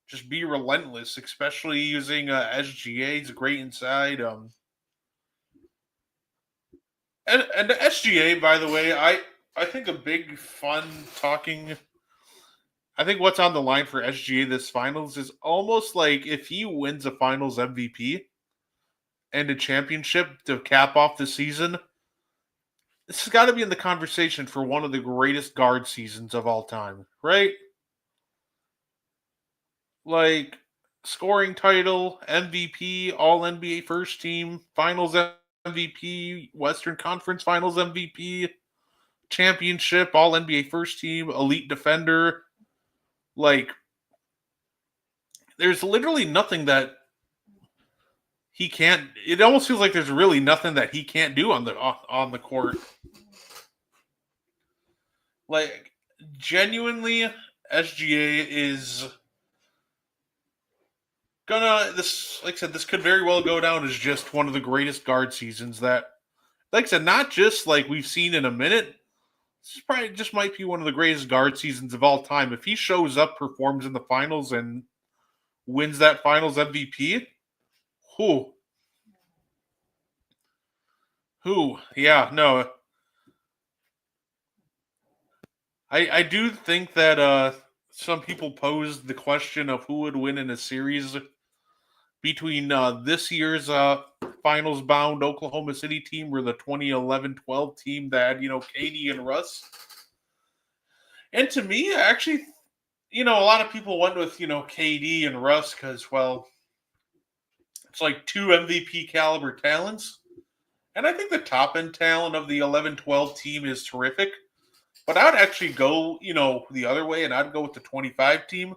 Just be relentless, especially using SGA. He's great inside. And the SGA, by the way, I think a big fun talking. I think what's on the line for SGA this finals is almost like if he wins a Finals MVP and a championship to cap off the season, this has got to be in the conversation for one of the greatest guard seasons of all time, right? Like scoring title, MVP, All NBA first team, Finals MVP, Western Conference Finals MVP, championship, All NBA first team, elite defender. Like, there's literally nothing that he can't. It almost feels like there's really nothing that he can't do on the court. Like, genuinely, SGA is gonna this. Like I said, this could very well go down as just one of the greatest guard seasons that, like I said, not just like we've seen in a minute. This probably just might be one of the greatest guard seasons of all time. If he shows up, performs in the finals, and wins that finals MVP, who? Yeah, no. I do think that some people posed the question of who would win in a series between this year's finals bound Oklahoma City team or the 2011-12 team that had, KD and Russ. And to me, actually, a lot of people went with, KD and Russ because, well, it's like two MVP caliber talents. And I think the top end talent of the 11-12 team is terrific. But I would actually go, the other way, and I'd go with the 25 team.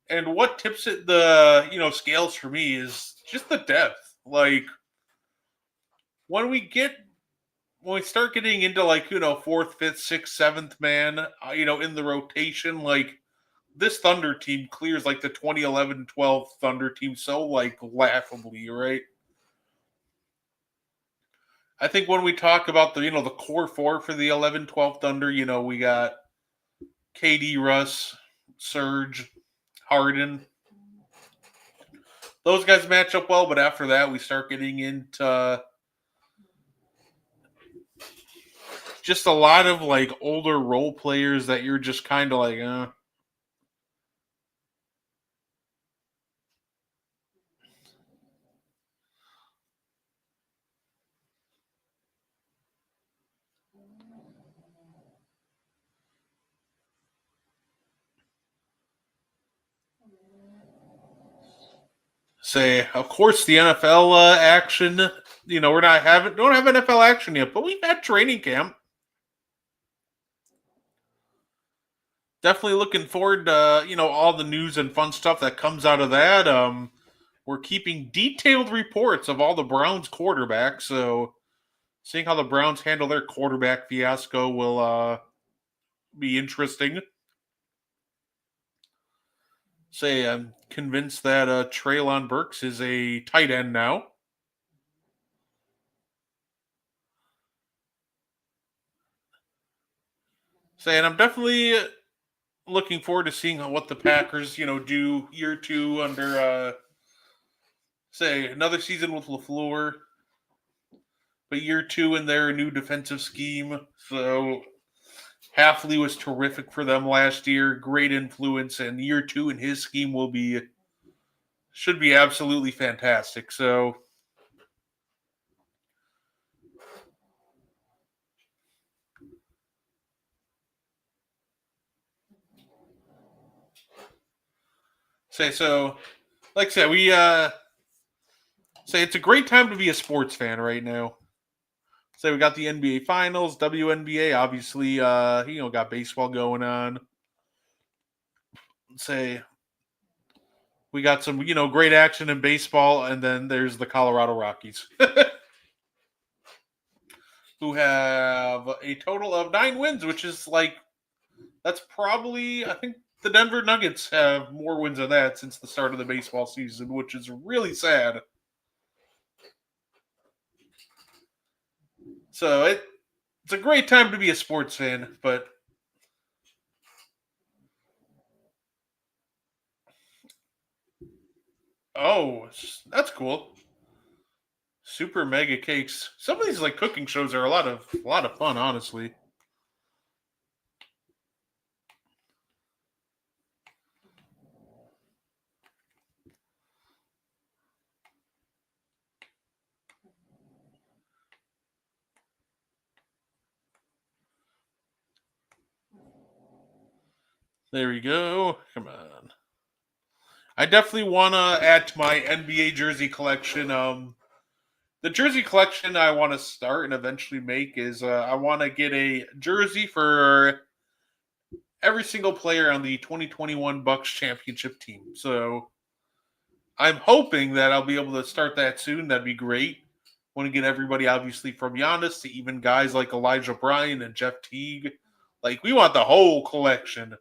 And what tips it scales for me is just the depth. Like when we start getting into fourth, fifth, sixth, seventh man, in the rotation, like this Thunder team clears like the 2011-12 Thunder team so laughably, right? I think when we talk about the core four for the 11-12 Thunder, we got KD, Russ, Serge, Harden. Those guys match up well, but after that we start getting into just a lot of older role players that you're just kind of like, Say, of course, the NFL action. We're don't have NFL action yet, but we've had training camp. Definitely looking forward to all the news and fun stuff that comes out of that. We're keeping detailed reports of all the Browns quarterbacks, so seeing how the Browns handle their quarterback fiasco will be interesting. Say, I'm convinced that Treylon Burks is a tight end now. Say, and I'm definitely looking forward to seeing what the Packers, do year two under, another season with LaFleur, but year two in their new defensive scheme. So Halfley was terrific for them last year, great influence, and year two in his scheme should be absolutely fantastic. So like I said, we Say it's a great time to be a sports fan right now. Say we got the NBA Finals, WNBA, obviously. Got baseball going on. Say we got some, great action in baseball, and then there's the Colorado Rockies, who have a total of 9 wins, which is that's probably, I think the Denver Nuggets have more wins than that since the start of the baseball season, which is really sad. So it's a great time to be a sports fan, but oh, that's cool. Super mega cakes. Some of these cooking shows are a lot of fun, honestly. There we go. Come on. I definitely want to add to my NBA jersey collection. The jersey collection I want to start and eventually make is I want to get a jersey for every single player on the 2021 Bucks championship team. So I'm hoping that I'll be able to start that soon. That'd be great. Want to get everybody, obviously, from Giannis to even guys like Elijah Bryan and Jeff Teague. We want the whole collection.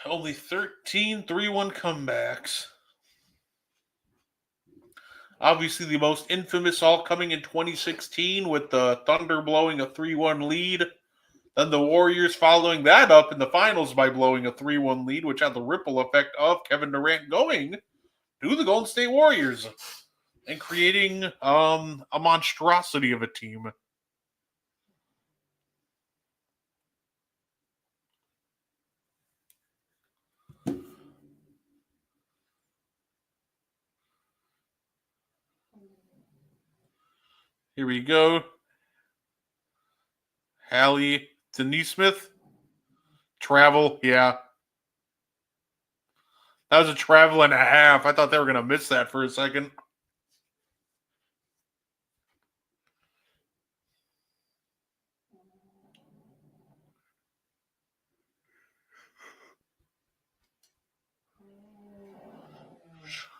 Only 13 3-1 comebacks. Obviously, the most infamous all coming in 2016 with the Thunder blowing a 3-1 lead. Then the Warriors following that up in the finals by blowing a 3-1 lead, which had the ripple effect of Kevin Durant going to the Golden State Warriors and creating a monstrosity of a team. Here we go. Hallie to Neesmith. Travel, yeah. That was a travel and a half. I thought they were going to miss that for a second.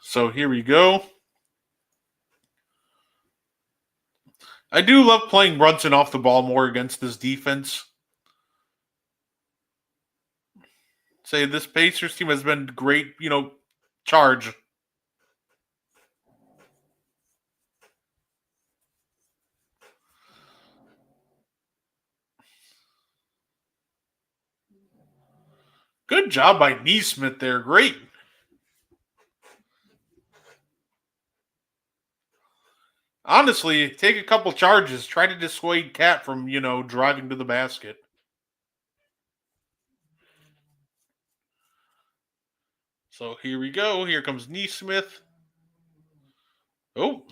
So here we go. I do love playing Brunson off the ball more against this defense. Say this Pacers team has been great, charge. Good job by Neesmith there. Great. Honestly, take a couple charges. Try to dissuade Cat from, driving to the basket. So here we go. Here comes Neesmith. Oh,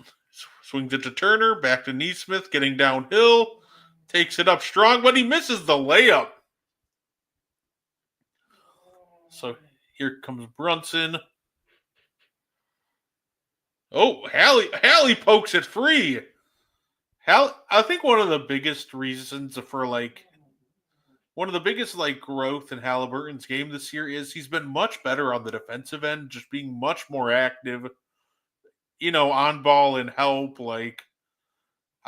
swings it to Turner. Back to Neesmith. Getting downhill. Takes it up strong, but he misses the layup. So here comes Brunson. Oh, Hallie pokes it free. I think one of the biggest reasons for one of the biggest growth in Halliburton's game this year is he's been much better on the defensive end, just being much more active, on ball and help. I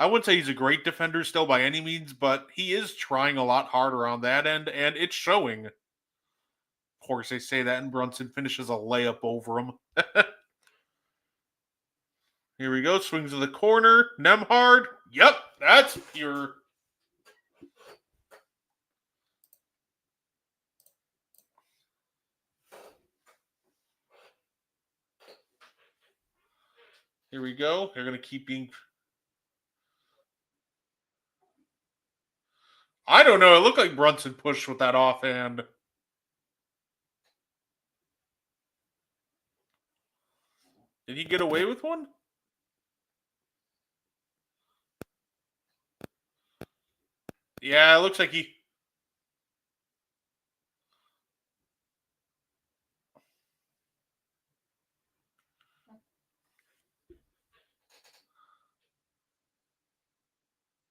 wouldn't say he's a great defender still by any means, but he is trying a lot harder on that end, and it's showing. Of course, they say that, and Brunson finishes a layup over him. Here we go. Swings to the corner. Nemhard. Yep, that's pure. Here we go. They're going to keep being I don't know. It looked like Brunson pushed with that offhand. Did he get away with one? Yeah, it looks like he.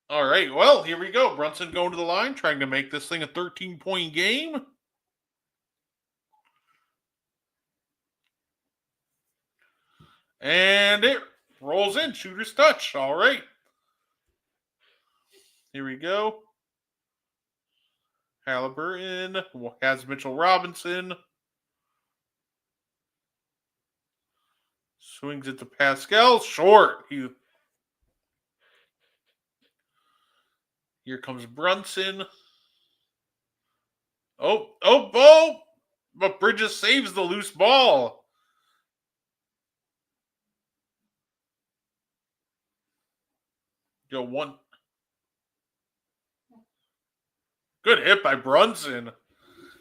All right, well, here we go. Brunson going to the line, trying to make this thing a 13-point game. And it rolls in. Shooter's touch. All right. Here we go. Halliburton has Mitchell Robinson. Swings it to Pascal. Short. Here comes Brunson. Oh! But Bridges saves the loose ball. Go one. Good hit by Brunson.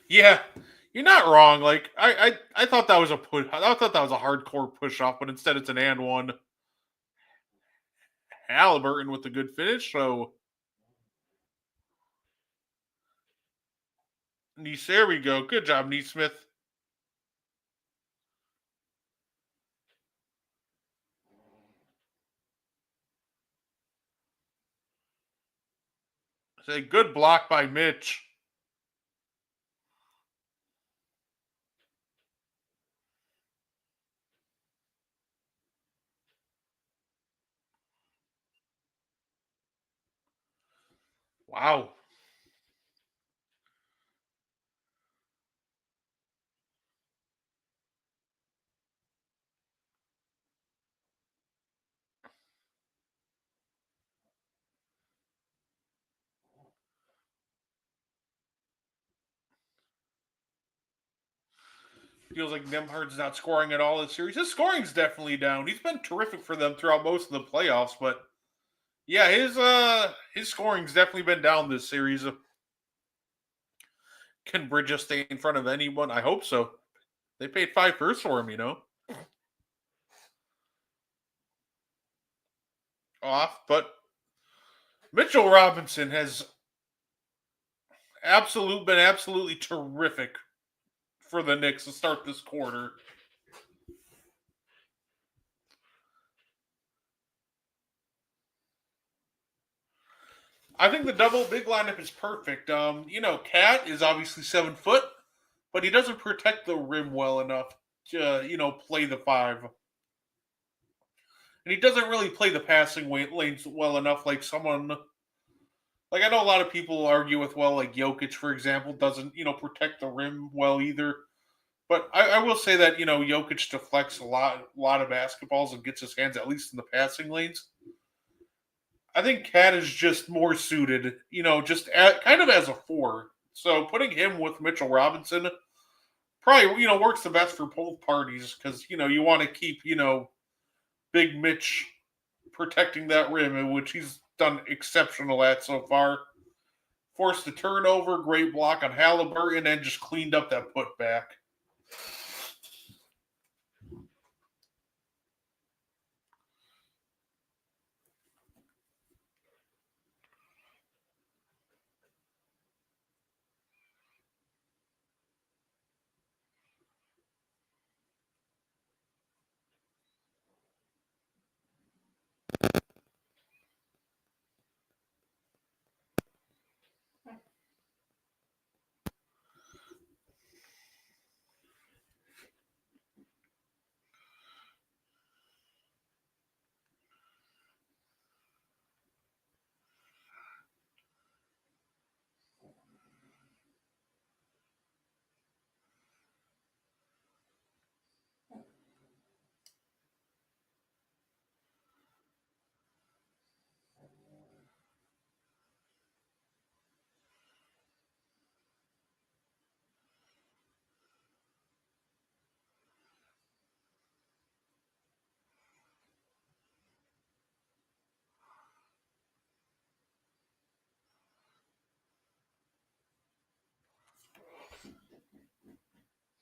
Yeah, you're not wrong. Like I thought that was a push. I thought that was a hardcore push off, but instead it's an and one. Halliburton with a good finish. So there we go. Good job, Neesmith. Say good block by Mitch. Wow. Feels like Nemhard's not scoring at all this series. His scoring's definitely down. He's been terrific for them throughout most of the playoffs, but yeah, his scoring's definitely been down this series. Can Bridges stay in front of anyone? I hope so. They paid 5 first for him, you know. Off, but Mitchell Robinson has been absolutely terrific for the Knicks to start this quarter. I think the double big lineup is perfect. Cat is obviously 7 foot, but he doesn't protect the rim well enough to, play the 5. And he doesn't really play the passing lanes well enough like someone like I know a lot of people argue with like Jokic, for example, doesn't, protect the rim well either. But I will say that, Jokic deflects a lot of basketballs and gets his hands at least in the passing lanes. I think Cat is just more suited, kind of as a 4. So putting him with Mitchell Robinson probably, works the best for both parties because, you want to keep, Big Mitch protecting that rim, which he's done exceptional at so far. Forced a turnover, great block on Halliburton, and just cleaned up that putback.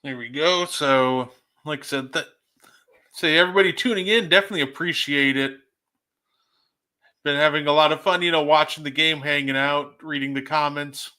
There we go. So, like I said, say everybody tuning in, definitely appreciate it. Been having a lot of fun, watching the game, hanging out, reading the comments.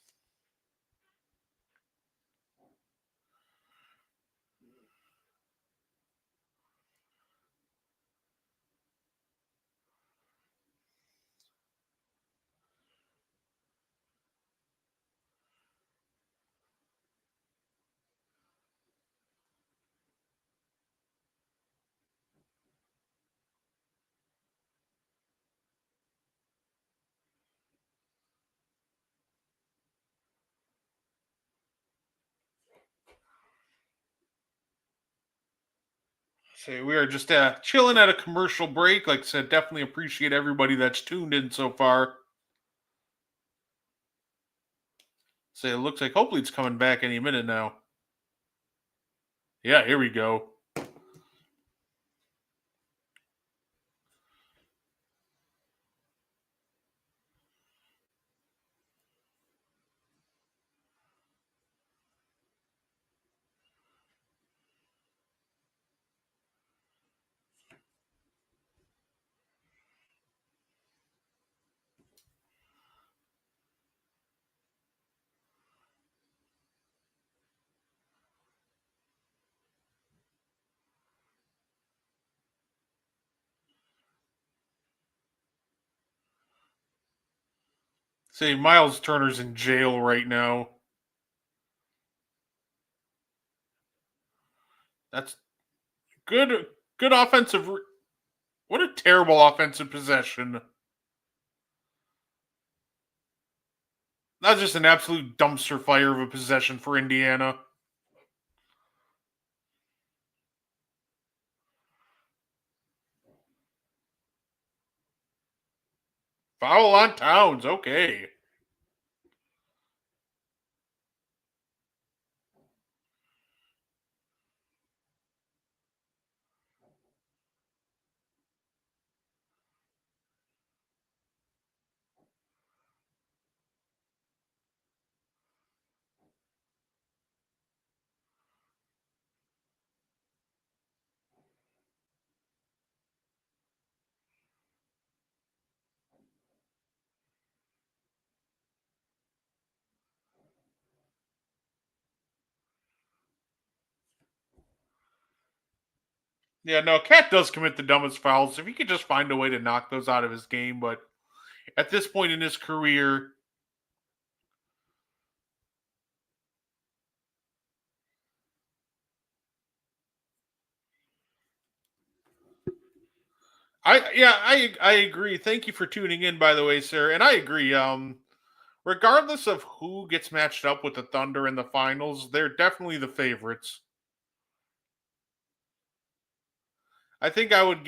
So we are just chilling at a commercial break. Like I said, definitely appreciate everybody that's tuned in so far. So it looks like hopefully it's coming back any minute now. Yeah, here we go. Say Miles Turner's in jail right now. That's good. Good offensive. What a terrible offensive possession. That's just an absolute dumpster fire of a possession for Indiana. Foul on Towns. Okay. Yeah, no, Cat does commit the dumbest fouls. If he could just find a way to knock those out of his game, but at this point in his career, I agree. Thank you for tuning in, by the way, sir. And I agree. Regardless of who gets matched up with the Thunder in the finals, they're definitely the favorites. I think I would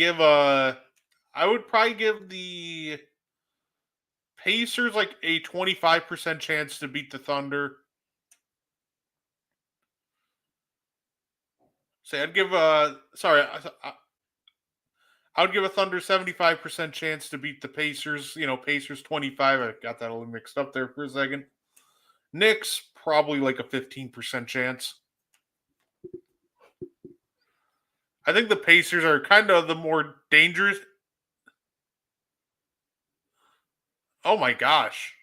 probably give the Pacers like a 25% chance to beat the Thunder. Say I'd give I would give a Thunder 75% chance to beat the Pacers. Pacers 25. I got that a little mixed up there for a second. Knicks probably like a 15% chance. I think the Pacers are kind of the more dangerous. Oh my gosh.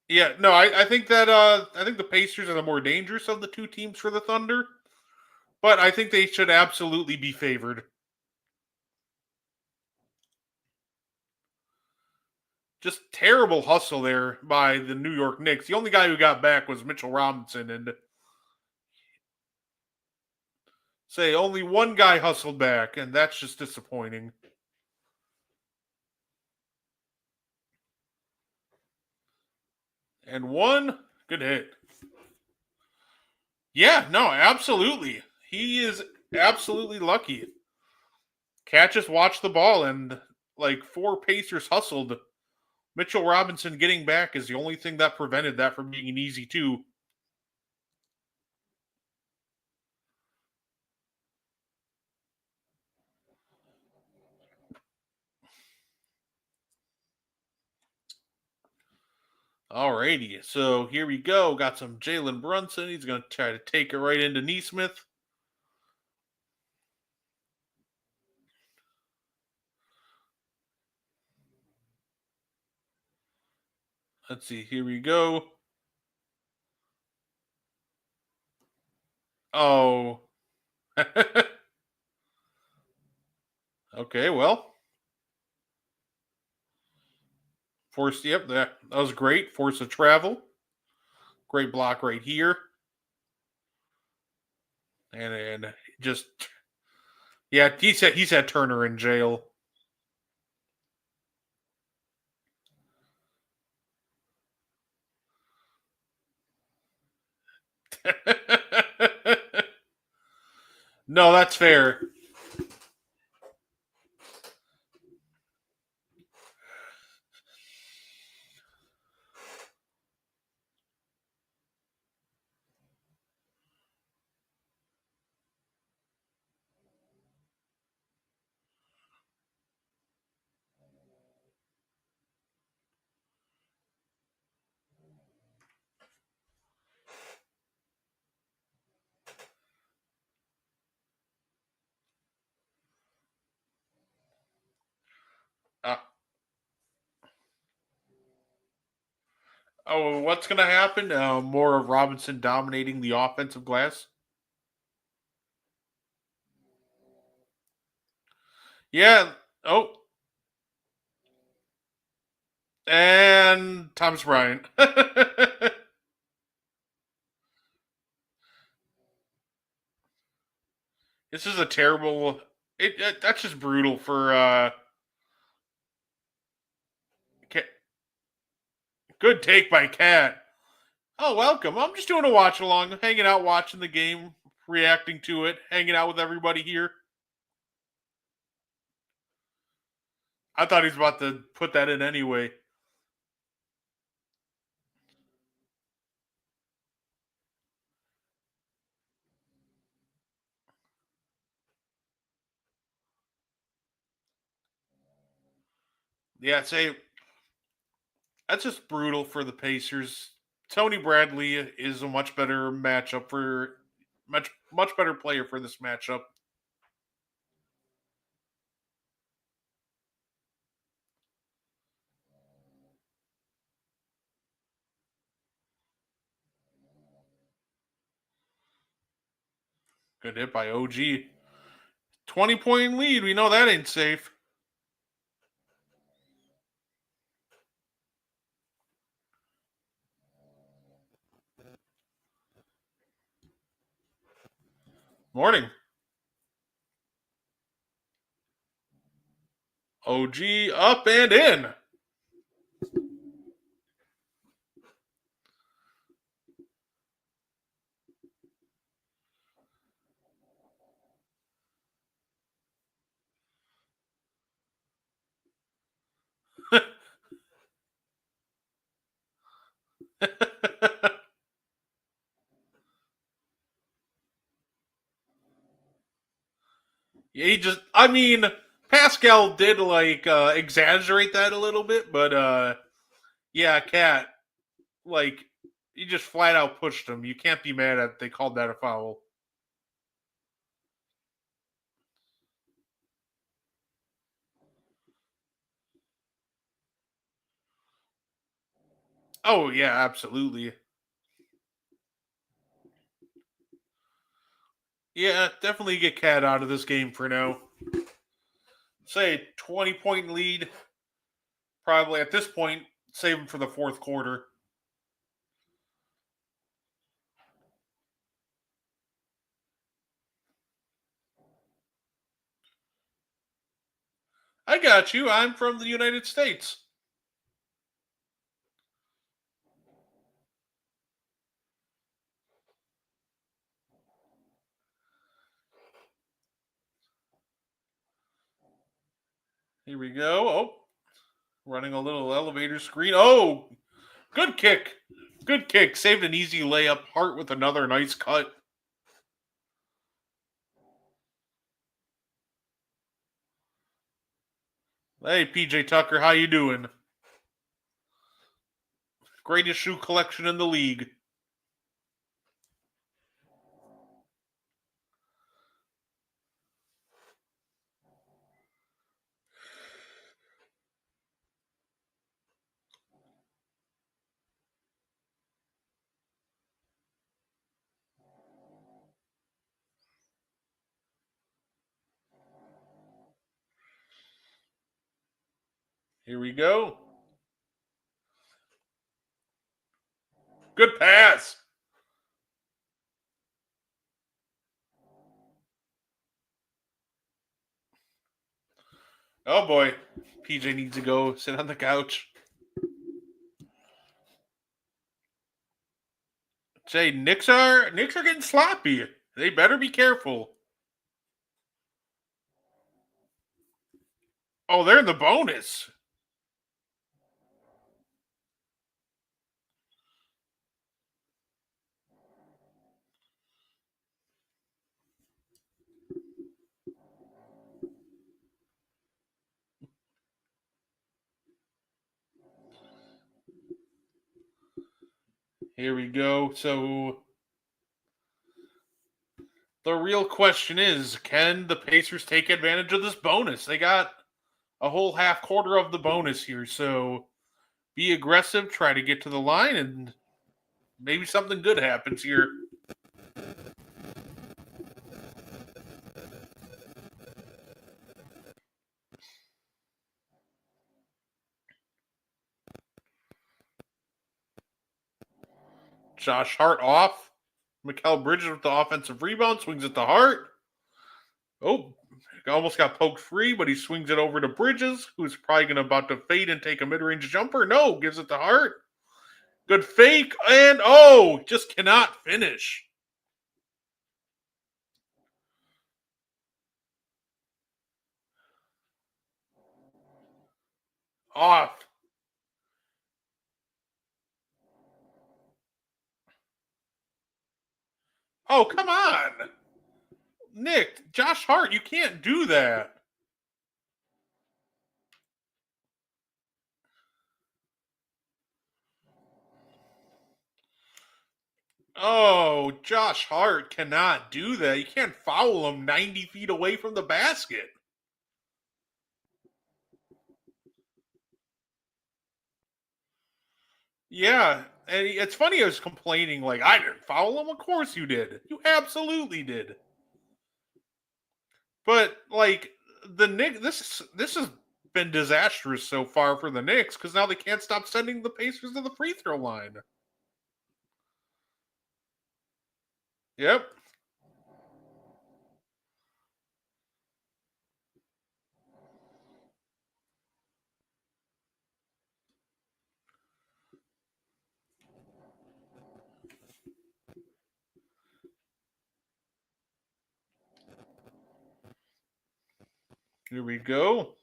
Yeah, no, I think that I think the Pacers are the more dangerous of the two teams for the Thunder, but I think they should absolutely be favored. Just terrible hustle there by the New York Knicks. The only guy who got back was Mitchell Robinson, and say only one guy hustled back, and that's just disappointing. And one good hit. Yeah, no, absolutely. He is absolutely lucky. Cat just watched the ball, and like four Pacers hustled. Mitchell Robinson getting back is the only thing that prevented that from being an easy two. Alrighty, so here we go. Got some Jalen Brunson. He's going to try to take it right into Neesmith. Let's see. Here we go. Oh. Okay, well. Force, yep, that was great. Force of travel. Great block right here. And just, yeah, he's had Turner in jail. No, that's fair. Uh, oh, what's going to happen? More of Robinson dominating the offensive glass? Yeah. Oh. And Thomas Bryant. This is a terrible. That's just brutal for. Good take by Cat. Oh, welcome. I'm just doing a watch along, hanging out, watching the game, reacting to it, hanging out with everybody here. I thought he was about to put that in anyway. Yeah, say that's just brutal for the Pacers. Tony Bradley is a much better matchup for much better player for this matchup. Good hit by OG. 20-point lead. We know that ain't safe. Morning. OG up and in. I mean, Pascal did like exaggerate that a little bit, but yeah, Cat, like, he just flat out pushed him. You can't be mad at they called that a foul. Oh yeah, absolutely. Yeah, definitely get Cat out of this game for now. Say 20-point lead. Probably at this point, save him for the fourth quarter. I got you. I'm from the United States. Here we go. Oh, running a little elevator screen. Oh, good kick. Good kick. Saved an easy layup. Hart with another nice cut. Hey, PJ Tucker, how you doing? Greatest shoe collection in the league. Here we go. Good pass. Oh boy. PJ needs to go sit on the couch. Say Knicks are getting sloppy. They better be careful. Oh, they're in the bonus. Here we go. So the real question is, can the Pacers take advantage of this bonus? They got a whole half quarter of the bonus here, so be aggressive, try to get to the line, and maybe something good happens here. Josh Hart off. Mikal Bridges with the offensive rebound, swings it to Hart. Oh, almost got poked free, but he swings it over to Bridges, who's probably going to about to fade and take a mid-range jumper. No, gives it to Hart. Good fake, and just cannot finish. Off. Oh, come on. Nick, Josh Hart, you can't do that. Oh, Josh Hart cannot do that. You can't foul him 90 feet away from the basket. Yeah, and it's funny I was complaining, like, I didn't foul him. Of course you did. You absolutely did. But, like, the Knicks, this has been disastrous so far for the Knicks because now they can't stop sending the Pacers to the free throw line. Yep. Here we go.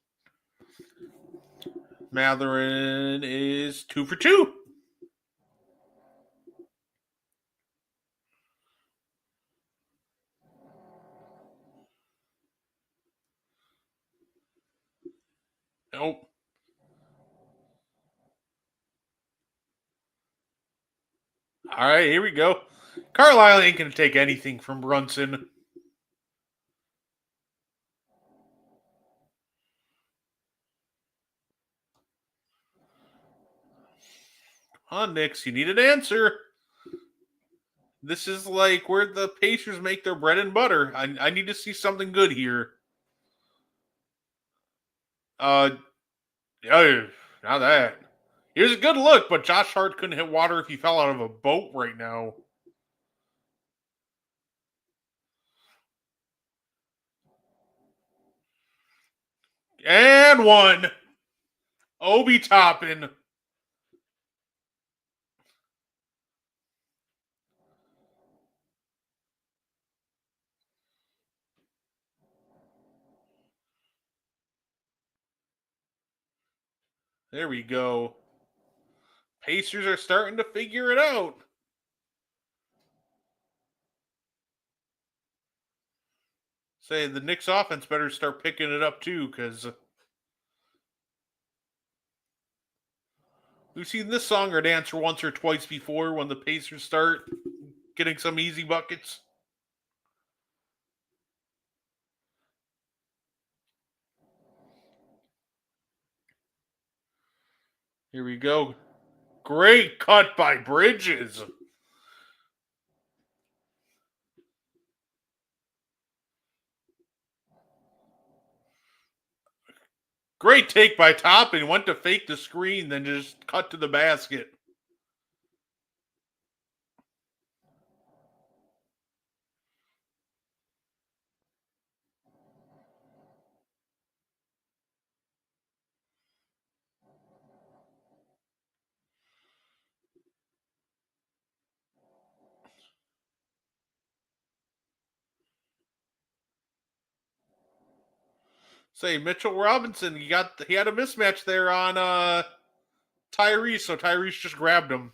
Matherin is 2 for 2. Nope. All right, here we go. Carlisle ain't going to take anything from Brunson. Come on, Knicks, you need an answer. This is like where the Pacers make their bread and butter. I need to see something good here. Yeah, not that. Here's a good look, but Josh Hart couldn't hit water if he fell out of a boat right now. And one. Obi Toppin. There we go. Pacers are starting to figure it out. Say the Knicks offense better start picking it up too, because We've seen this song or dance once or twice before when the Pacers start getting some easy buckets. Here we go. Great cut by Bridges. Great take by Toppin. Went to fake the screen, then just cut to the basket. Say Mitchell Robinson, he had a mismatch there on Tyrese, so Tyrese just grabbed him.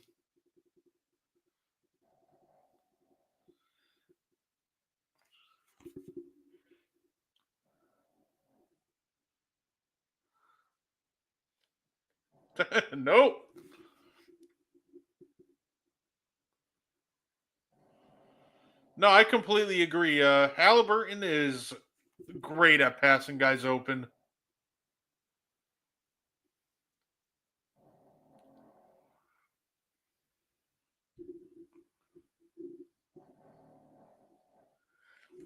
Nope. No, I completely agree. Halliburton is great at passing guys open.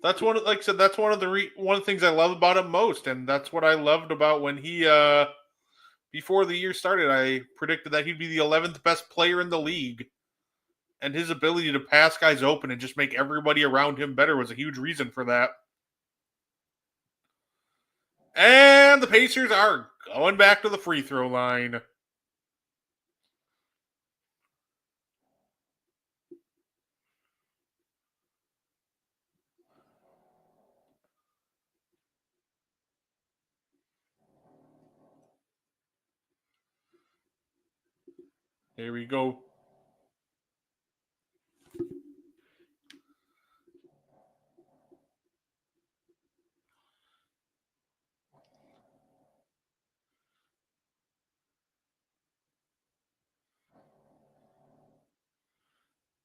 That's like I said, that's one of the things I love about him most, and that's what I loved about when he before the year started. I predicted that he'd be the 11th best player in the league, and his ability to pass guys open and just make everybody around him better was a huge reason for that. And the Pacers are going back to the free throw line. Here we go.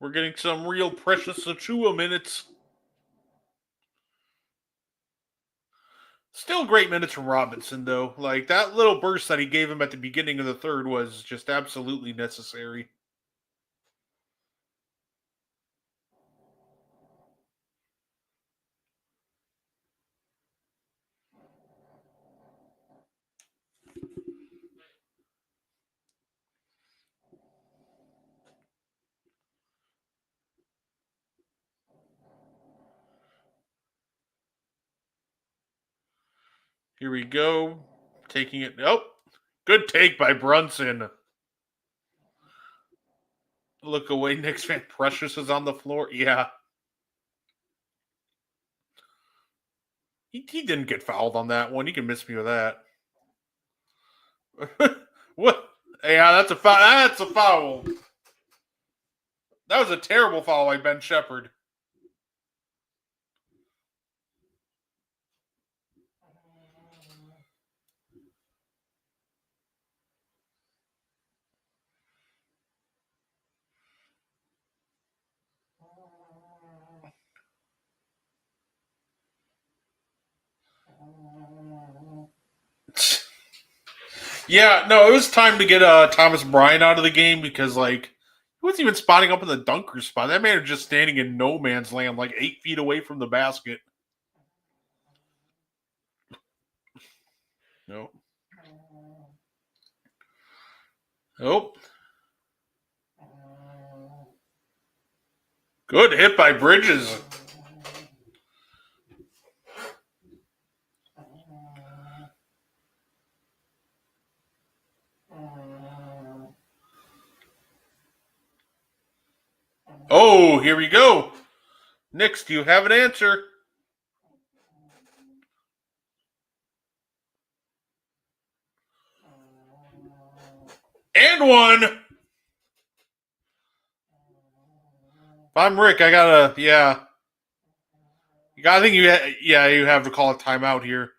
We're getting some real Precious Achua minutes. Still great minutes from Robinson, though. Like, that little burst that he gave him at the beginning of the third was just absolutely necessary. Here we go. Taking it. Oh, good take by Brunson. Look away, Knicks fan. Precious is on the floor. Yeah. He didn't get fouled on that one. You can miss me with that. What? Yeah, that's a foul. That's a foul. That was a terrible foul by Ben Shepherd. Yeah, no, it was time to get Thomas Bryant out of the game because, like, he wasn't even spotting up in the dunker spot. That man was just standing in no man's land, like 8 feet away from the basket. Nope. Nope. Good hit by Bridges. Oh, here we go. Knicks, do you have an answer? And one. If I'm Rick, I gotta, yeah. I think you have to call a timeout here.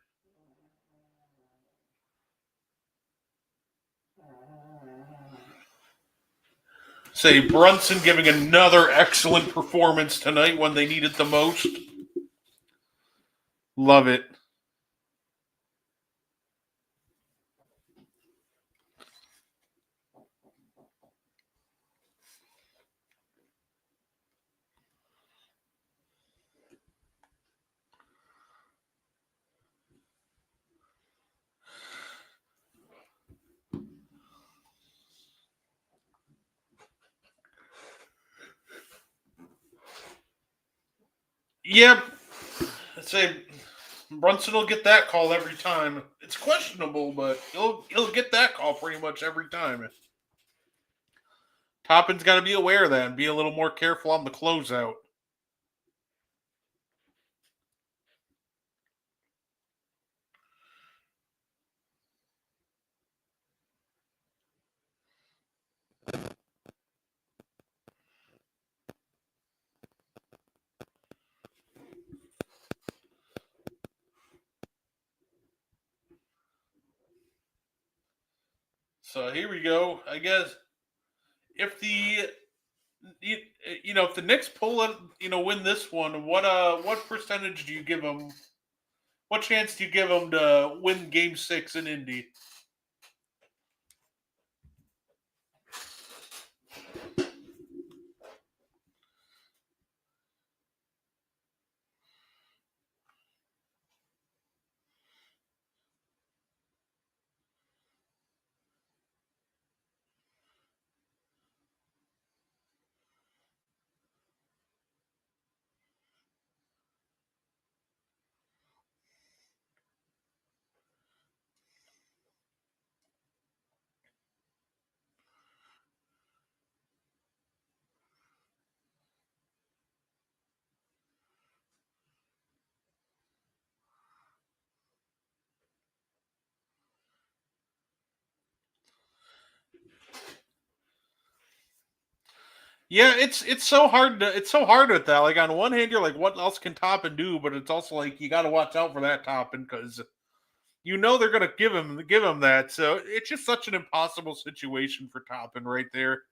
Say Brunson giving another excellent performance tonight when they need it the most. Love it. Yep. I'd say Brunson will get that call every time. It's questionable, but he'll get that call pretty much every time. Toppin's got to be aware of that and be a little more careful on the closeout. So here we go. I guess if the if the Knicks pull it, win this one, what percentage do you give them? What chance do you give them to win Game 6 in Indy? Yeah, it's so hard with that. Like on one hand, you're like, what else can Toppin do? But it's also like you got to watch out for that Toppin because they're gonna give him that. So it's just such an impossible situation for Toppin right there.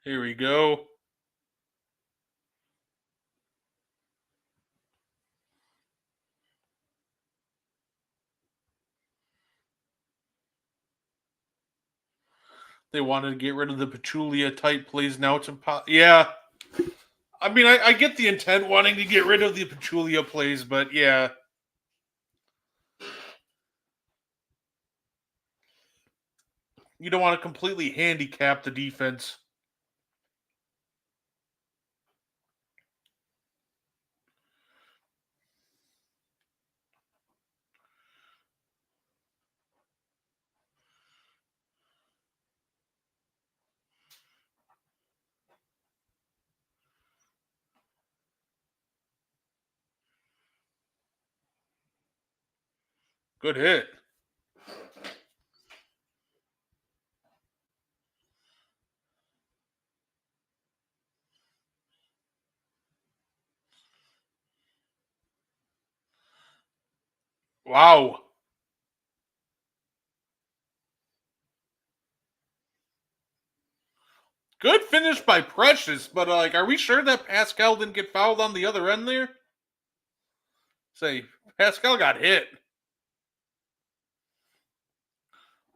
Here we go. They wanted to get rid of the Pachulia type plays. Now it's impossible. Yeah. I mean, I get the intent wanting to get rid of the Pachulia plays, but yeah. You don't want to completely handicap the defense. Good hit. Wow. Good finish by Precious, but are we sure that Pascal didn't get fouled on the other end there? Say, Pascal got hit.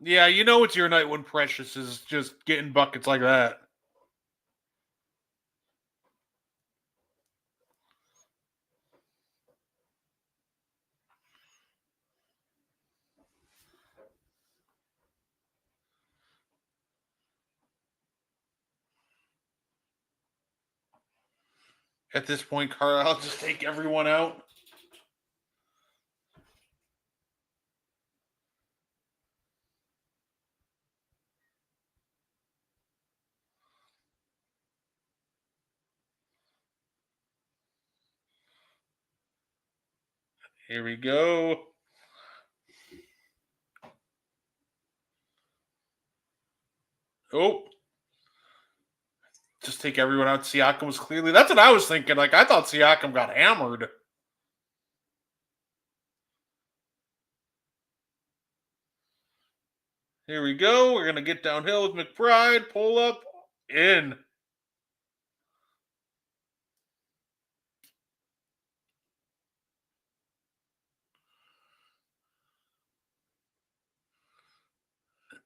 Yeah, it's your night when Precious is just getting buckets like that. At this point, Carlisle just take everyone out. Here we go. Oh. Just take everyone out. Siakam was clearly... That's what I was thinking. Like, I thought Siakam got hammered. Here we go. We're going to get downhill with McBride. Pull up. In.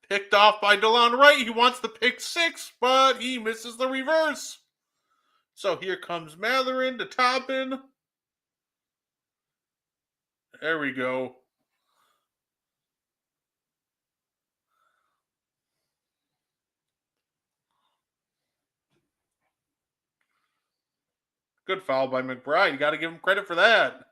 Picked off by DeLon Wright. He wants the pick 6, but he misses the reverse. So here comes Matherin to Toppin. There we go. Good foul by McBride. You got to give him credit for that.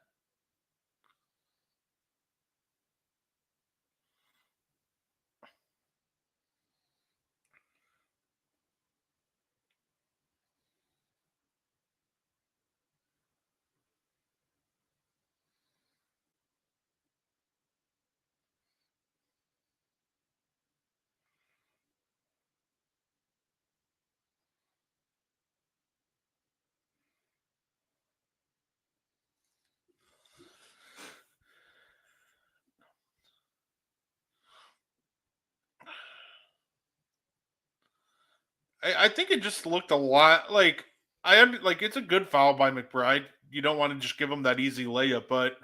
I think it just looked a lot like it's a good foul by McBride. You don't want to just give him that easy layup, but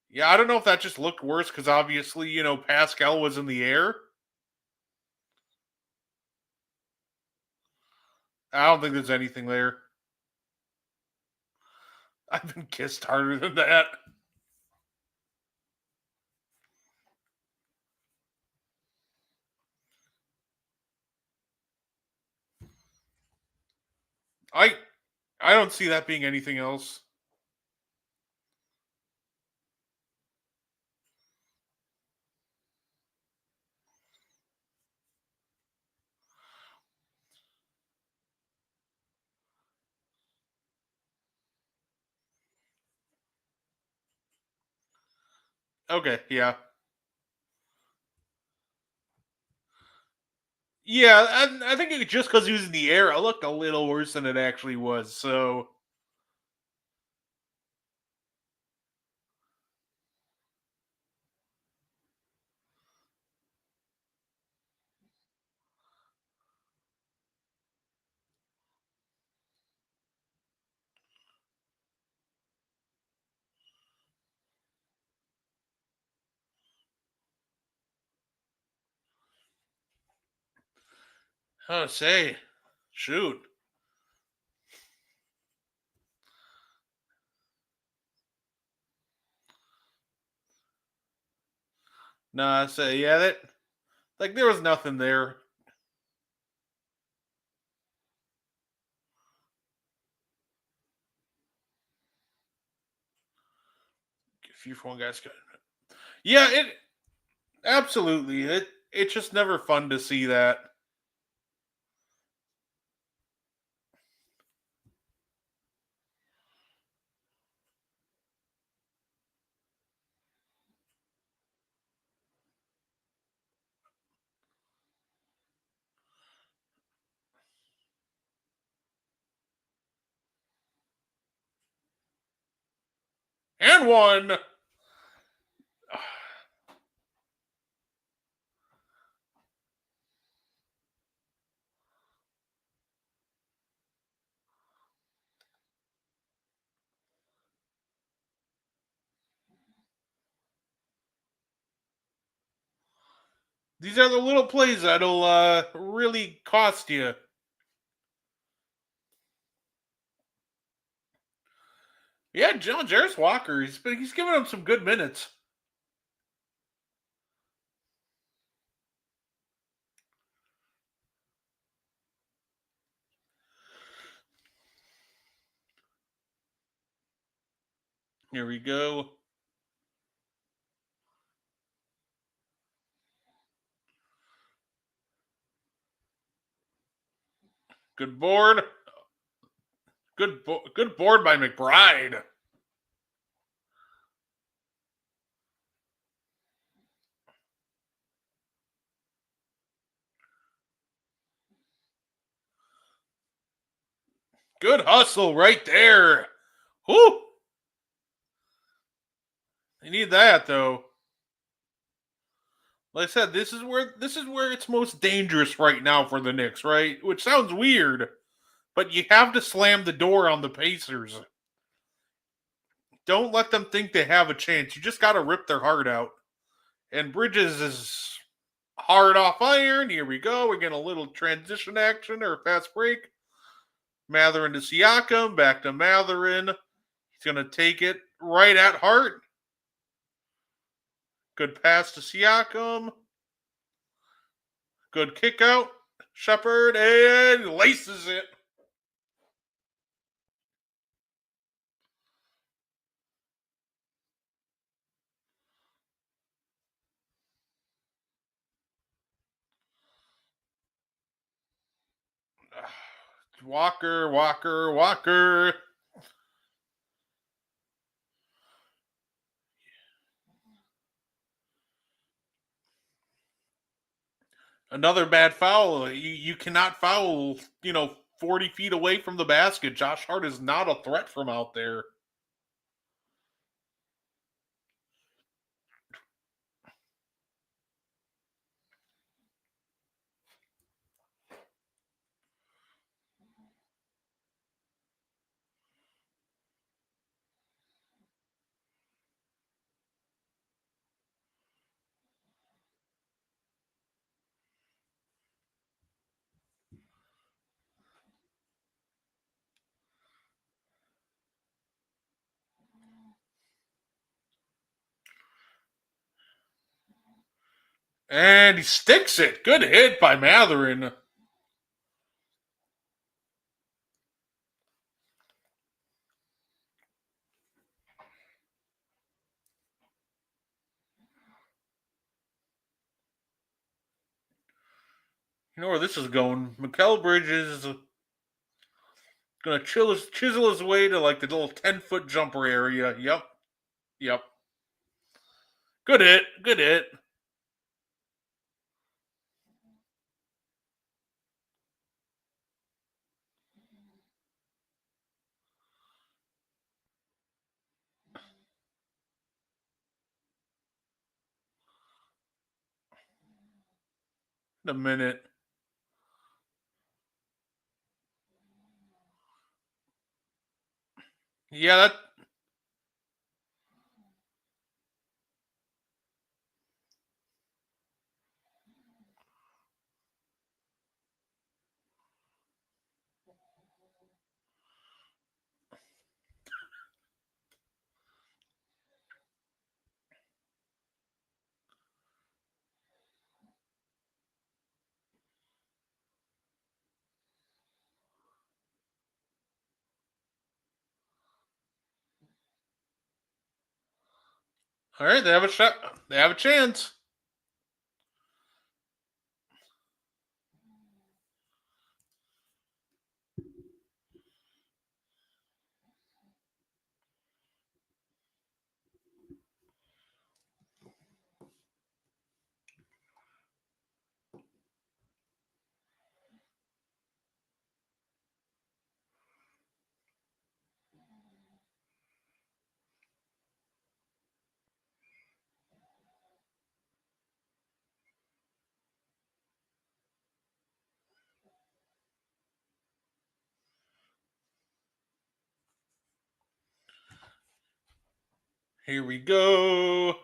yeah, I don't know if that just looked worse because obviously, Pascal was in the air. I don't think there's anything there. I've been kissed harder than that. I don't see that being anything else. Okay, yeah. Yeah, I think just because he was in the air, it looked a little worse than it actually was. So, shoot. Nah, yeah, there was nothing there. A few phone guys got. Yeah, it absolutely. It's just never fun to see that. And one. These are the little plays that'll really cost you. Yeah, Jarris Walker. He's giving him some good minutes. Here we go. Good board. Good board by McBride. Good hustle right there. Whoo! They need that though. Like I said, this is where it's most dangerous right now for the Knicks, right? Which sounds weird, but you have to slam the door on the Pacers. Don't let them think they have a chance. You just got to rip their heart out. And Bridges is hard off iron. Here we go. We're getting a little transition action or a fast break. Matherin to Siakam. Back to Matherin. He's going to take it right at Hart. Good pass to Siakam. Good kick out. Shepard and laces it. Walker. Another bad foul. You cannot foul, 40 feet away from the basket. Josh Hart is not a threat from out there. And he sticks it. Good hit by Matherin. You know where this is going. Mikal Bridges is going to chisel his way to like the little 10-foot jumper area. Yep. Good hit. In a minute. Yeah, that. All right, they have a shot. They have a chance. Here we go.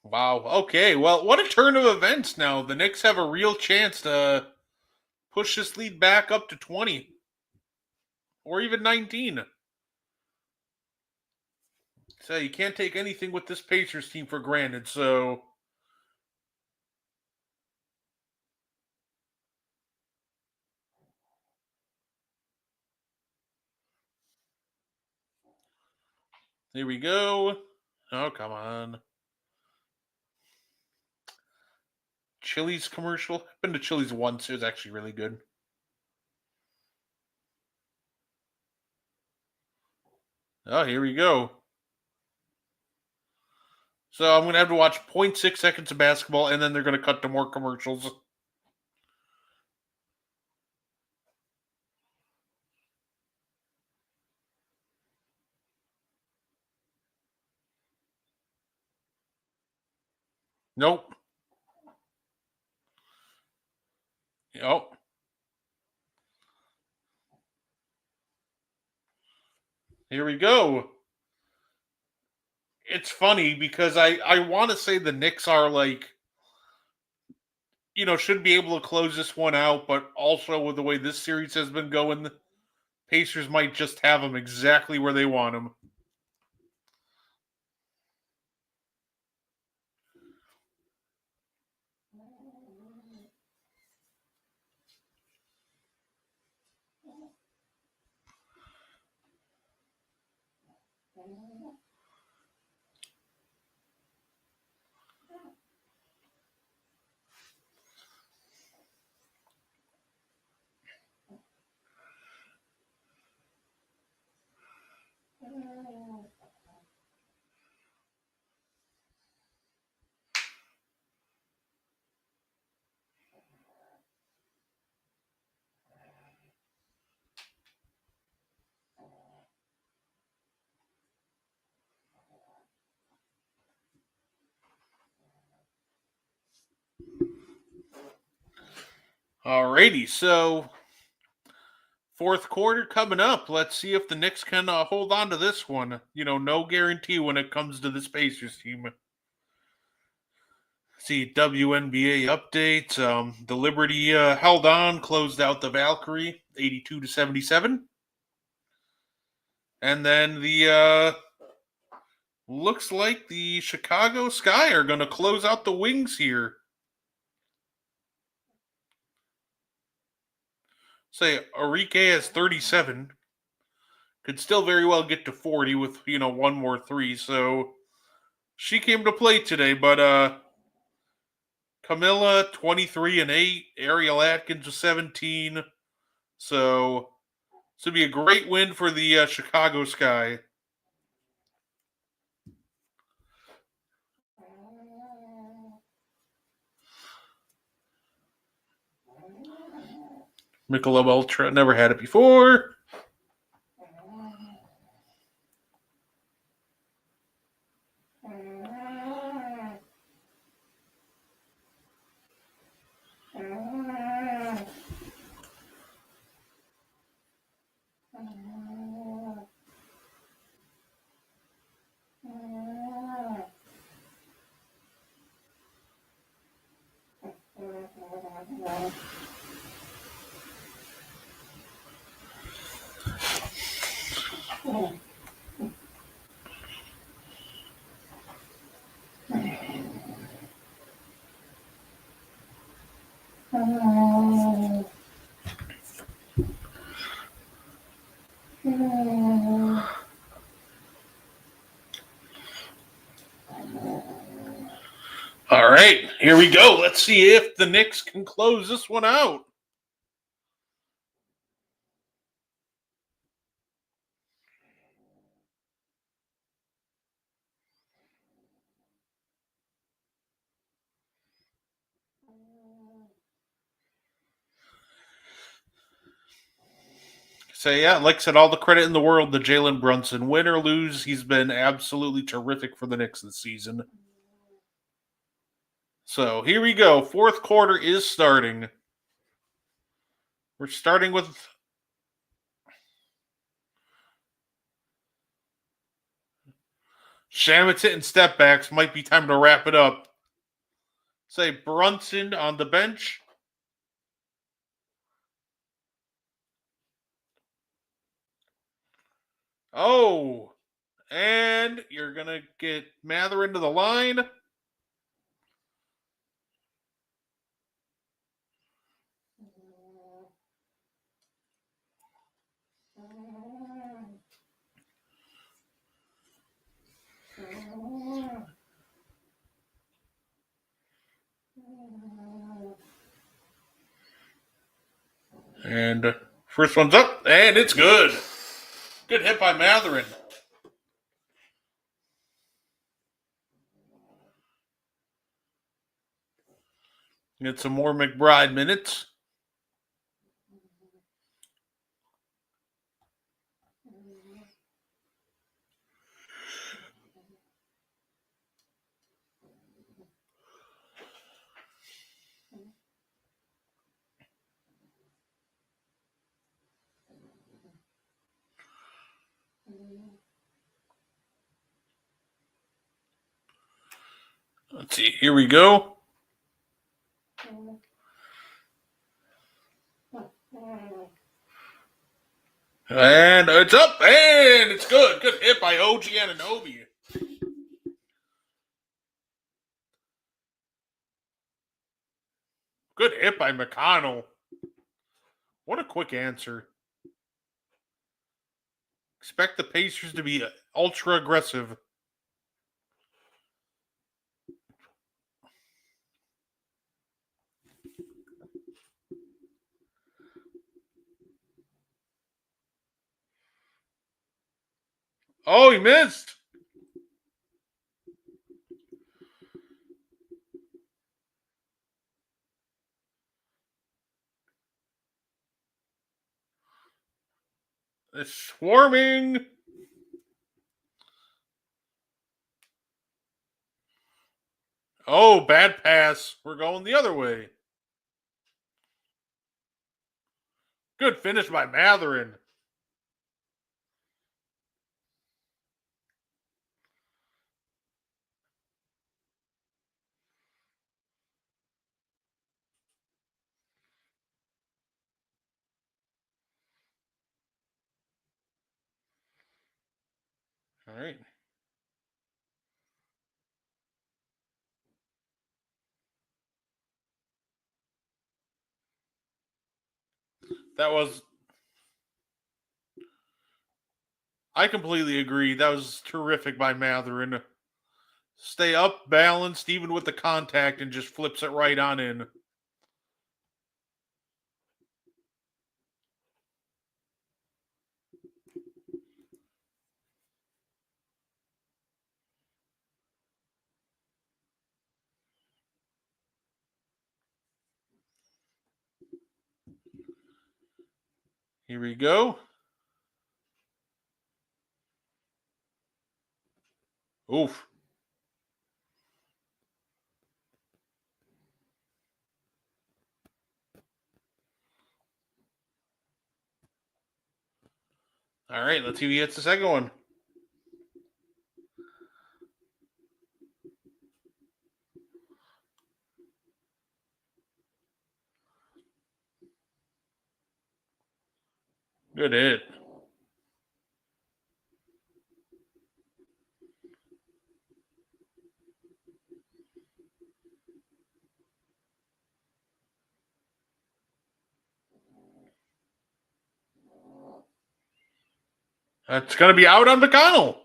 Wow. Okay. Well, what a turn of events now. The Knicks have a real chance to push this lead back up to 20 or even 19. So you can't take anything with this Pacers team for granted. So here we go. Oh, come on. Chili's commercial. I've been to Chili's once. It was actually really good. Oh, here we go. So I'm going to have to watch 0.6 seconds of basketball, and then they're going to cut to more commercials. Nope. Yep. Here we go. It's funny because I want to say the Knicks are like, should be able to close this one out, but also with the way this series has been going, the Pacers might just have them exactly where they want them. Alrighty, so fourth quarter coming up. Let's see if the Knicks can hold on to this one. No guarantee when it comes to this Pacers team. See WNBA updates. The Liberty held on, closed out the Valkyrie, 82-77, and then the looks like the Chicago Sky are going to close out the Wings here. Say Enrique has 37. Could still very well get to 40 with, one more three. So she came to play today, but Camilla 23 and 8, Ariel Atkins was 17. So this would be a great win for the Chicago Sky. Michelob Ultra, never had it before. All right, here we go. Let's see if the Knicks can close this one out. So, yeah, like I said, all the credit in the world to Jalen Brunson. Win or lose, he's been absolutely terrific for the Knicks this season. So, here we go. Fourth quarter is starting. We're starting with Shamit's hitting step backs. Might be time to wrap it up. Say Brunson on the bench. Oh, and you're going to get Mather into the line. And first one's up, and it's good. Good hit by Matherin. Get some more McBride minutes. Let's see. Here we go. And it's up, and it's good. Good hit by OG Anunoby. Good hit by McConnell. What a quick answer. Expect the Pacers to be ultra aggressive. Oh, he missed. It's swarming. Oh, bad pass. We're going the other way. Good finish by Matherin. All right. That was. I completely agree. That was terrific by Matherin. Stay up, balanced, even with the contact, and just flips it right on in. Here we go. Oof. All right, let's see who gets the second one. Good hit. That's going to be out on McConnell.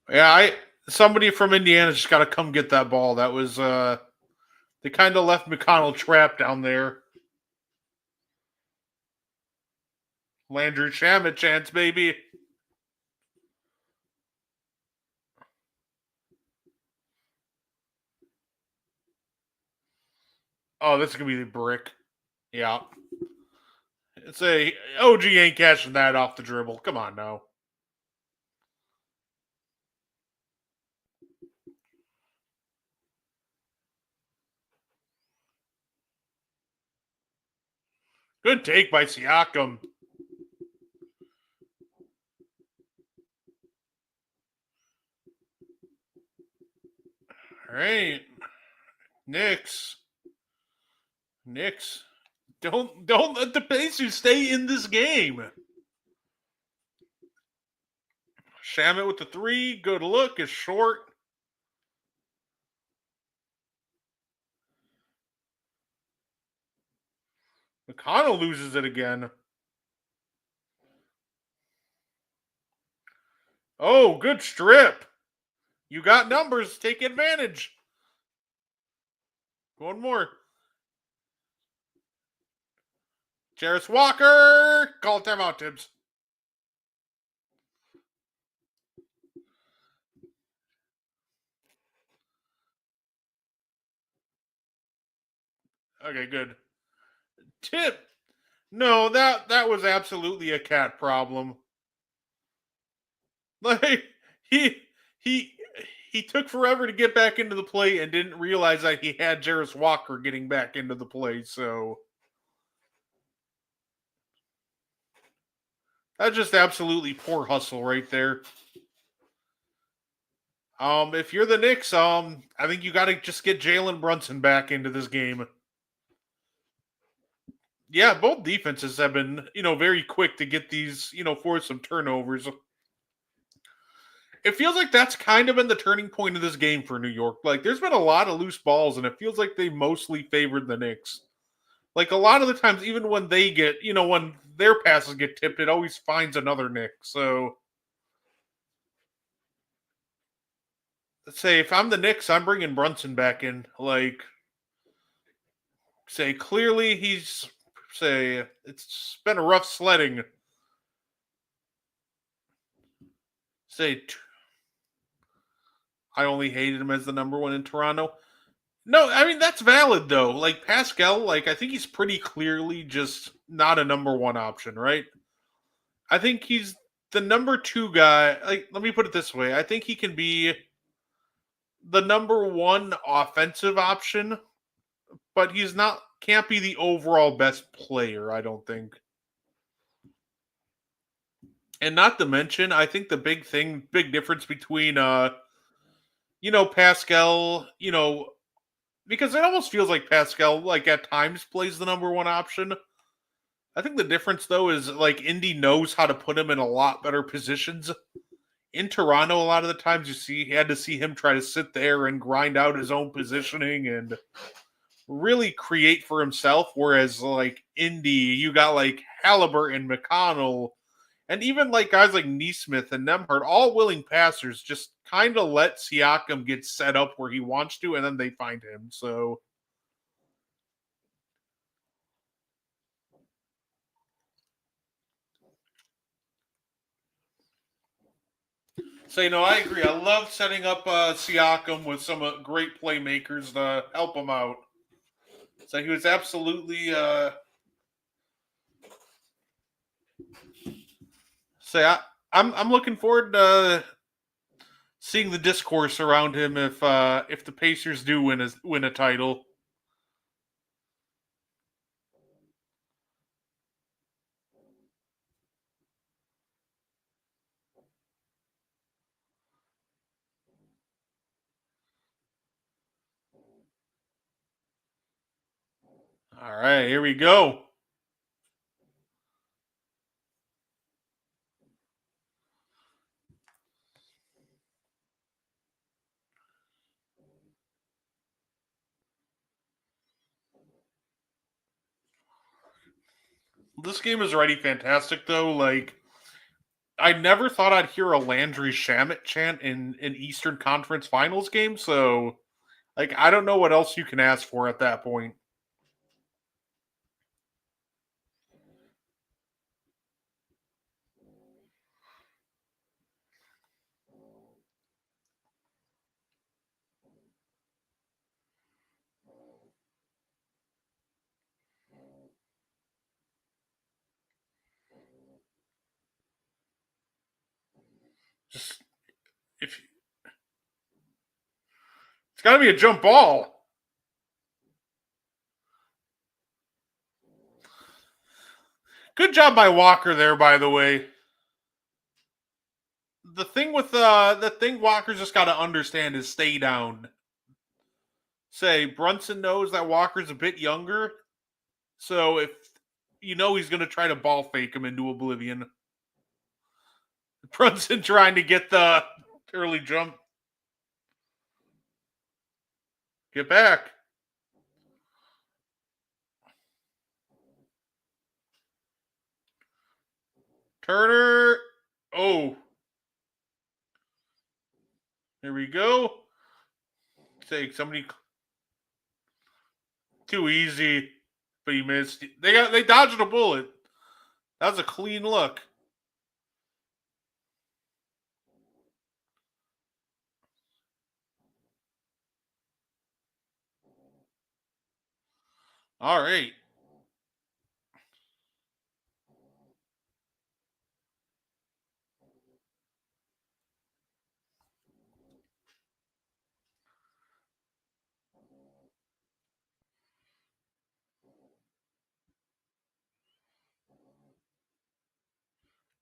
Yeah, somebody from Indiana just got to come get that ball. That was they kind of left McConnell trapped down there. Landry Shamet chance, baby. Oh, this is gonna be the brick. Yeah. It's a OG ain't catching that off the dribble. Come on now. Good take by Siakam. All right. Knicks. Don't let the Pacers stay in this game. Shamet with the three. Good look. Is short. McConnell loses it again. Oh, good strip. You got numbers. Take advantage. One more. Jarris Walker. Call timeout, Tibbs. Okay, good. Tip. No, that was absolutely a cat problem. Like he he took forever to get back into the play and didn't realize that he had Jarris Walker getting back into the play. So that's just absolutely poor hustle right there. If you're the Knicks, I think you got to just get Jalen Brunson back into this game. Yeah, both defenses have been, very quick to get these, force some turnovers. It feels like that's kind of been the turning point of this game for New York. Like, there's been a lot of loose balls, and it feels like they mostly favored the Knicks. Like, a lot of the times, even when they get, when their passes get tipped, it always finds another Knick. So, let's say if I'm the Knicks, I'm bringing Brunson back in. Like, say, clearly he's, say, it's been a rough sledding. Say, I only hated him as the number one in Toronto. No, I mean, that's valid, though. Like, Pascal, like, I think he's pretty clearly just not a number one option, right? I think he's the number two guy. Like, let me put it this way. I think he can be the number one offensive option, but he's not, can't be the overall best player, I don't think. And not to mention, I think the big difference between, Pascal, because it almost feels like Pascal, like at times plays the number one option. I think the difference though is like Indy knows how to put him in a lot better positions. In Toronto, a lot of the times you had to see him try to sit there and grind out his own positioning and really create for himself. Whereas like Indy, you got like Halliburton, McConnell, and even like guys like Neesmith and Nemhard, all willing passers, just kind of let Siakam get set up where he wants to, and then they find him. So I agree. I love setting up Siakam with some great playmakers to help him out. So he was absolutely. I'm looking forward to seeing the discourse around him if the Pacers do win a title. All right, here we go. This game is already fantastic, though. Like, I never thought I'd hear a Landry Shamet chant in an Eastern Conference Finals game. So, like, I don't know what else you can ask for at that point. Just if it's got to be a jump ball. Good job by Walker there, by the way. The thing Walker's just got to understand is stay down. Say Brunson knows that Walker's a bit younger, so if he's going to try to ball fake him into oblivion. Brunson trying to get the early jump. Get back. Turner. Oh. Here we go. Say somebody too easy, but he missed. They dodged a bullet. That was a clean look. All right.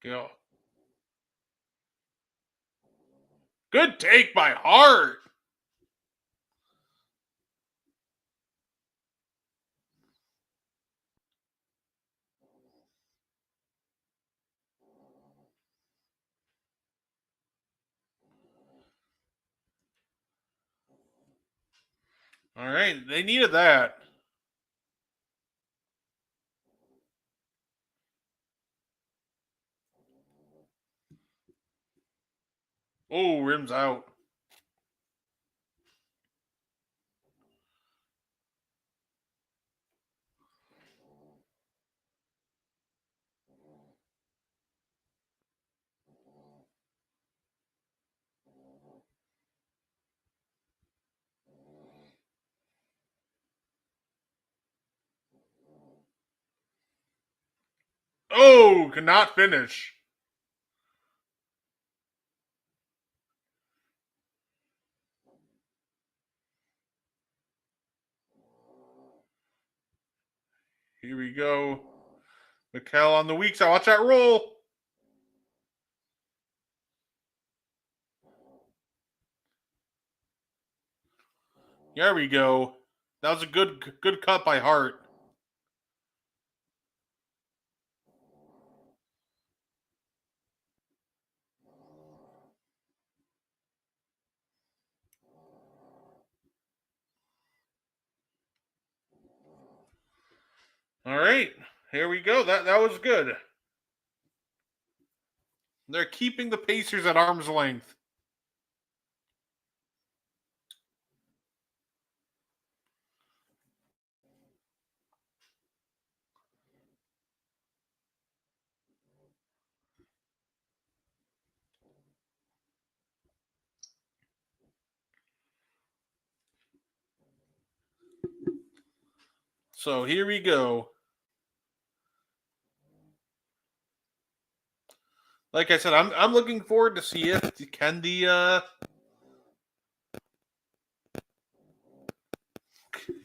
Go. Good take by Hart. All right, they needed that. Oh, rims out. Oh, could not finish. Here we go. Mikel on the weak side. Watch that roll. There we go. That was a good cut by Hart. All right, here we go. That was good. They're keeping the Pacers at arm's length. So here we go. Like I said, I'm looking forward to see if can the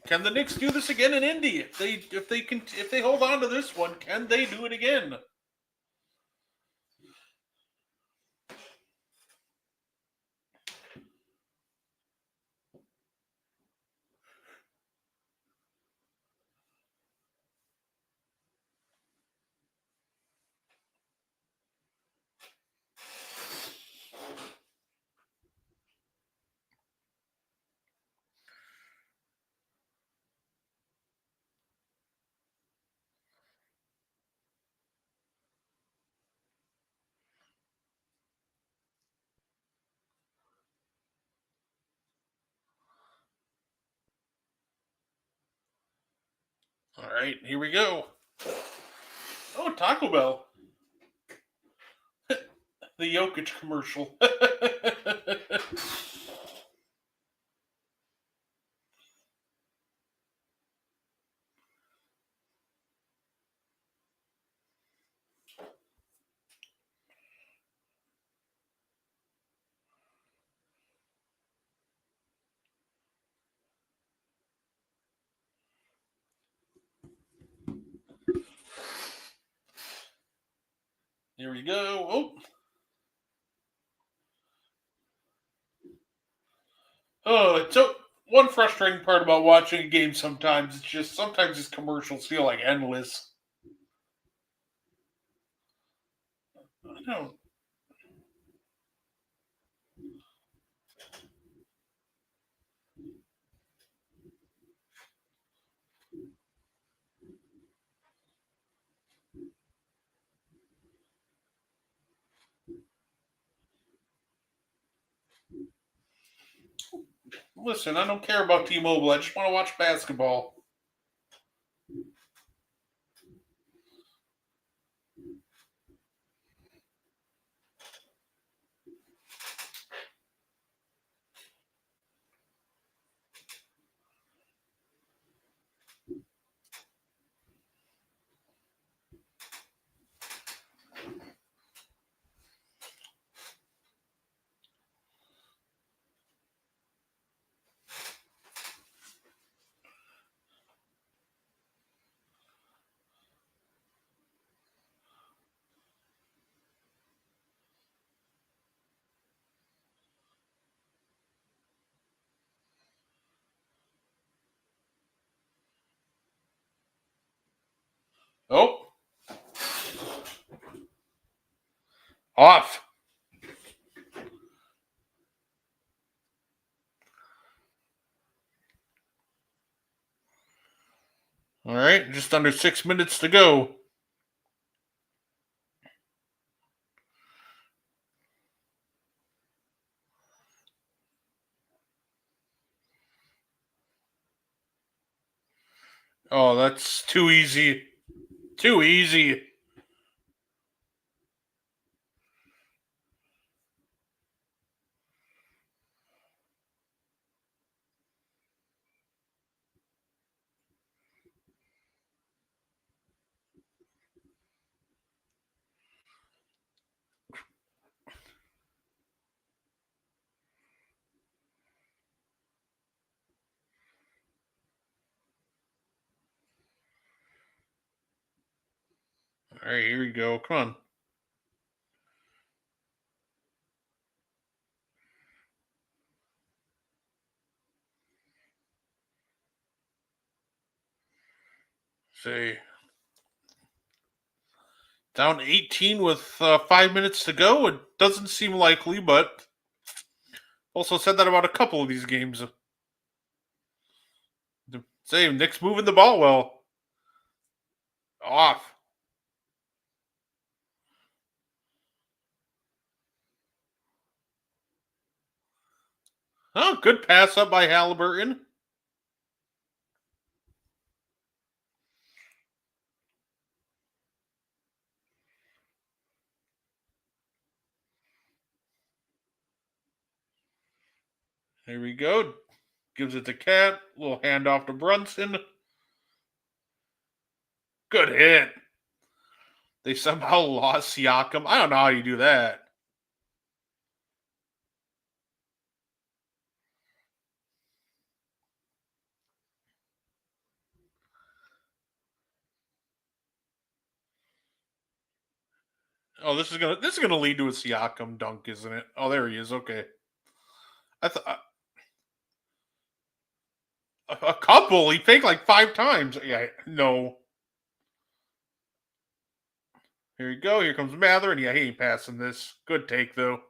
Knicks do this again in Indy? If they hold on to this one, can they do it again? All right, here we go. Oh, Taco Bell. The Jokic commercial. Here we go. So one frustrating part about watching a game sometimes sometimes these commercials feel like endless. I don't. Listen, I don't care about T-Mobile. I just want to watch basketball. Oh. Off. All right, just under 6 minutes to go. Oh, that's too easy. Too easy. All right, here we go. Come on. Say down 18 with 5 minutes to go. It doesn't seem likely, but also said that about a couple of these games. Say Knicks moving the ball well. Off. Oh, good pass up by Halliburton. Here we go. Gives it to Cat. Little handoff to Brunson. Good hit. They somehow lost Siakam. I don't know how you do that. Oh, this is gonna lead to a Siakam dunk, isn't it? Oh, there he is. Okay. I thought a couple. He faked like 5 times. Yeah, no. Here you go. Here comes Mather, and yeah, he ain't passing this. Good take though.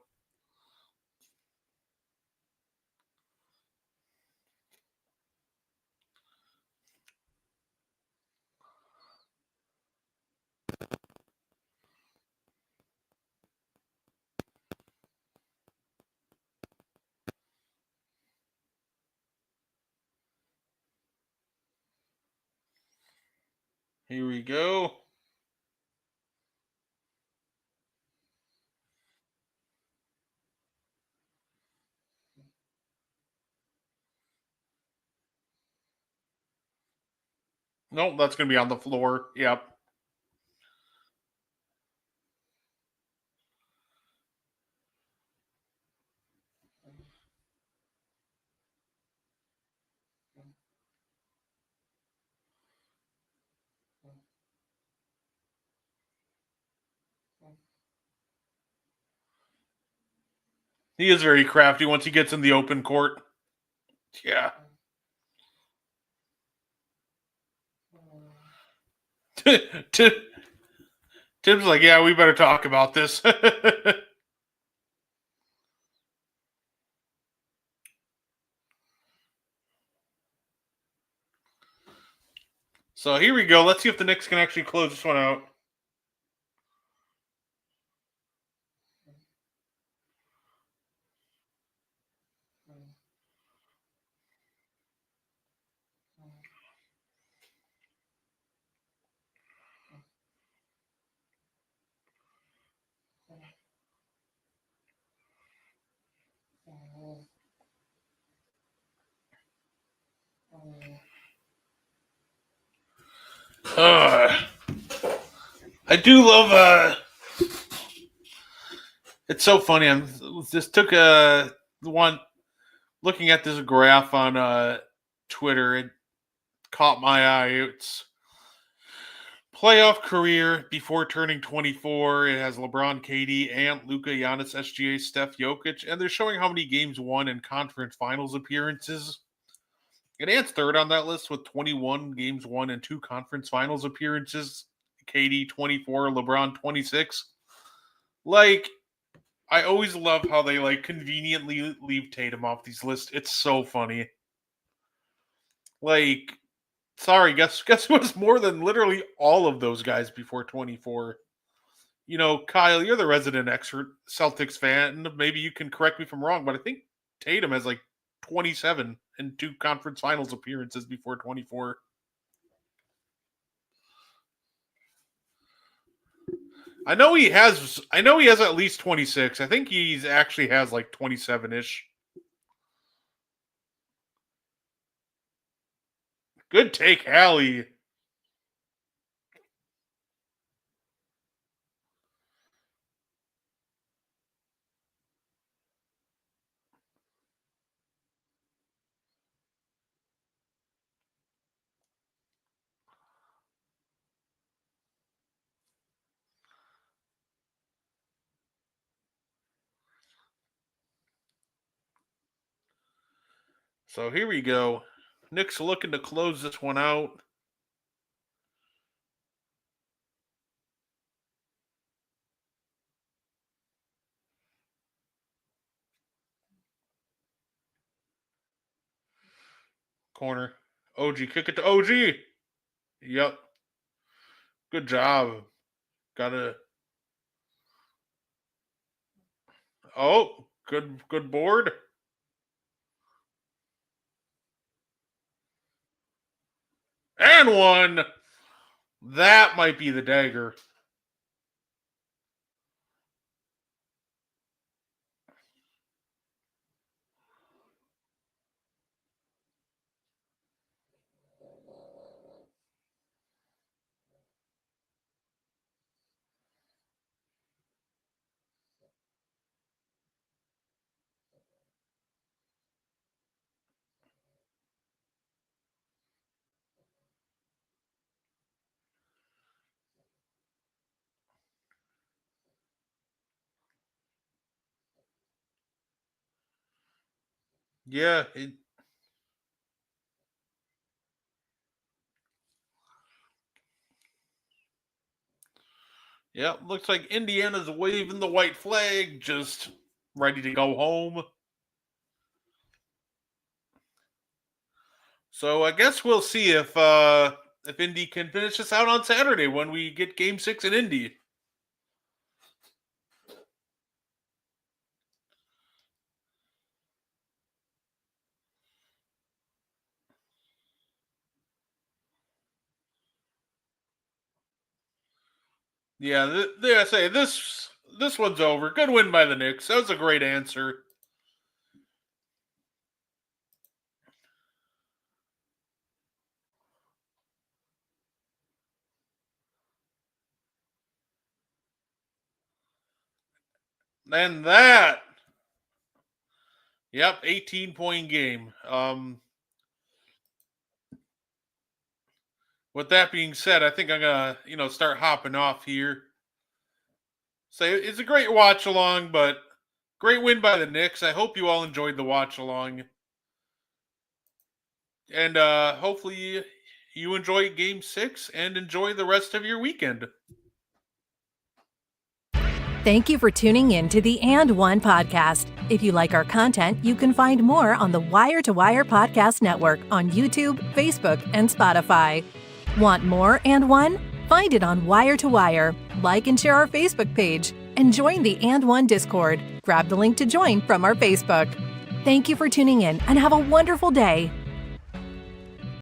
Here we go. Nope, that's gonna be on the floor. Yep. He is very crafty once he gets in the open court. Yeah. Tim's like, yeah, we better talk about this. So here we go. Let's see if the Knicks can actually close this one out. I do love. It's so funny. I'm just took one looking at this graph on Twitter. It caught my eye. It's playoff career before turning 24. It has LeBron, KD, Ant, Luka, Giannis, SGA, Steph, Jokic, and they're showing how many games won and conference finals appearances. And Ant's third on that list with 21 games won and 2 conference finals appearances. KD 24, LeBron 26. Like, I always love how they like conveniently leave Tatum off these lists. It's so funny. Like, sorry, guess who has more than literally all of those guys before 24? You know, Kyle, you're the resident expert Celtics fan. Maybe you can correct me if I'm wrong, but I think Tatum has like 27 and 2 conference finals appearances before 24. I know he has at least 26. I think he's actually has like 27-ish. Good take, Hallie. So here we go. Knicks looking to close this one out. Corner. OG, kick it to OG. Yep. Good job. Gotta. Oh, good board. And one. That might be the dagger. Yeah. Yeah, looks like Indiana's waving the white flag, just ready to go home. So I guess we'll see if Indy can finish this out on Saturday when we get Game 6 in Indy. Yeah, I say this one's over. Good win by the Knicks. That was a great answer. And that, yep, 18-point game. With that being said, I think I'm gonna start hopping off here. So it's a great watch along, but great win by the Knicks. I hope you all enjoyed the watch along. And hopefully you enjoy Game 6 and enjoy the rest of your weekend. Thank you for tuning in to the And One podcast. If you like our content, you can find more on the Wire to Wire Podcast Network on YouTube, Facebook, and Spotify. Want more And One? Find it on Wire to Wire. Like and share our Facebook page and join the And One Discord. Grab the link to join from our Facebook. Thank you for tuning in and have a wonderful day.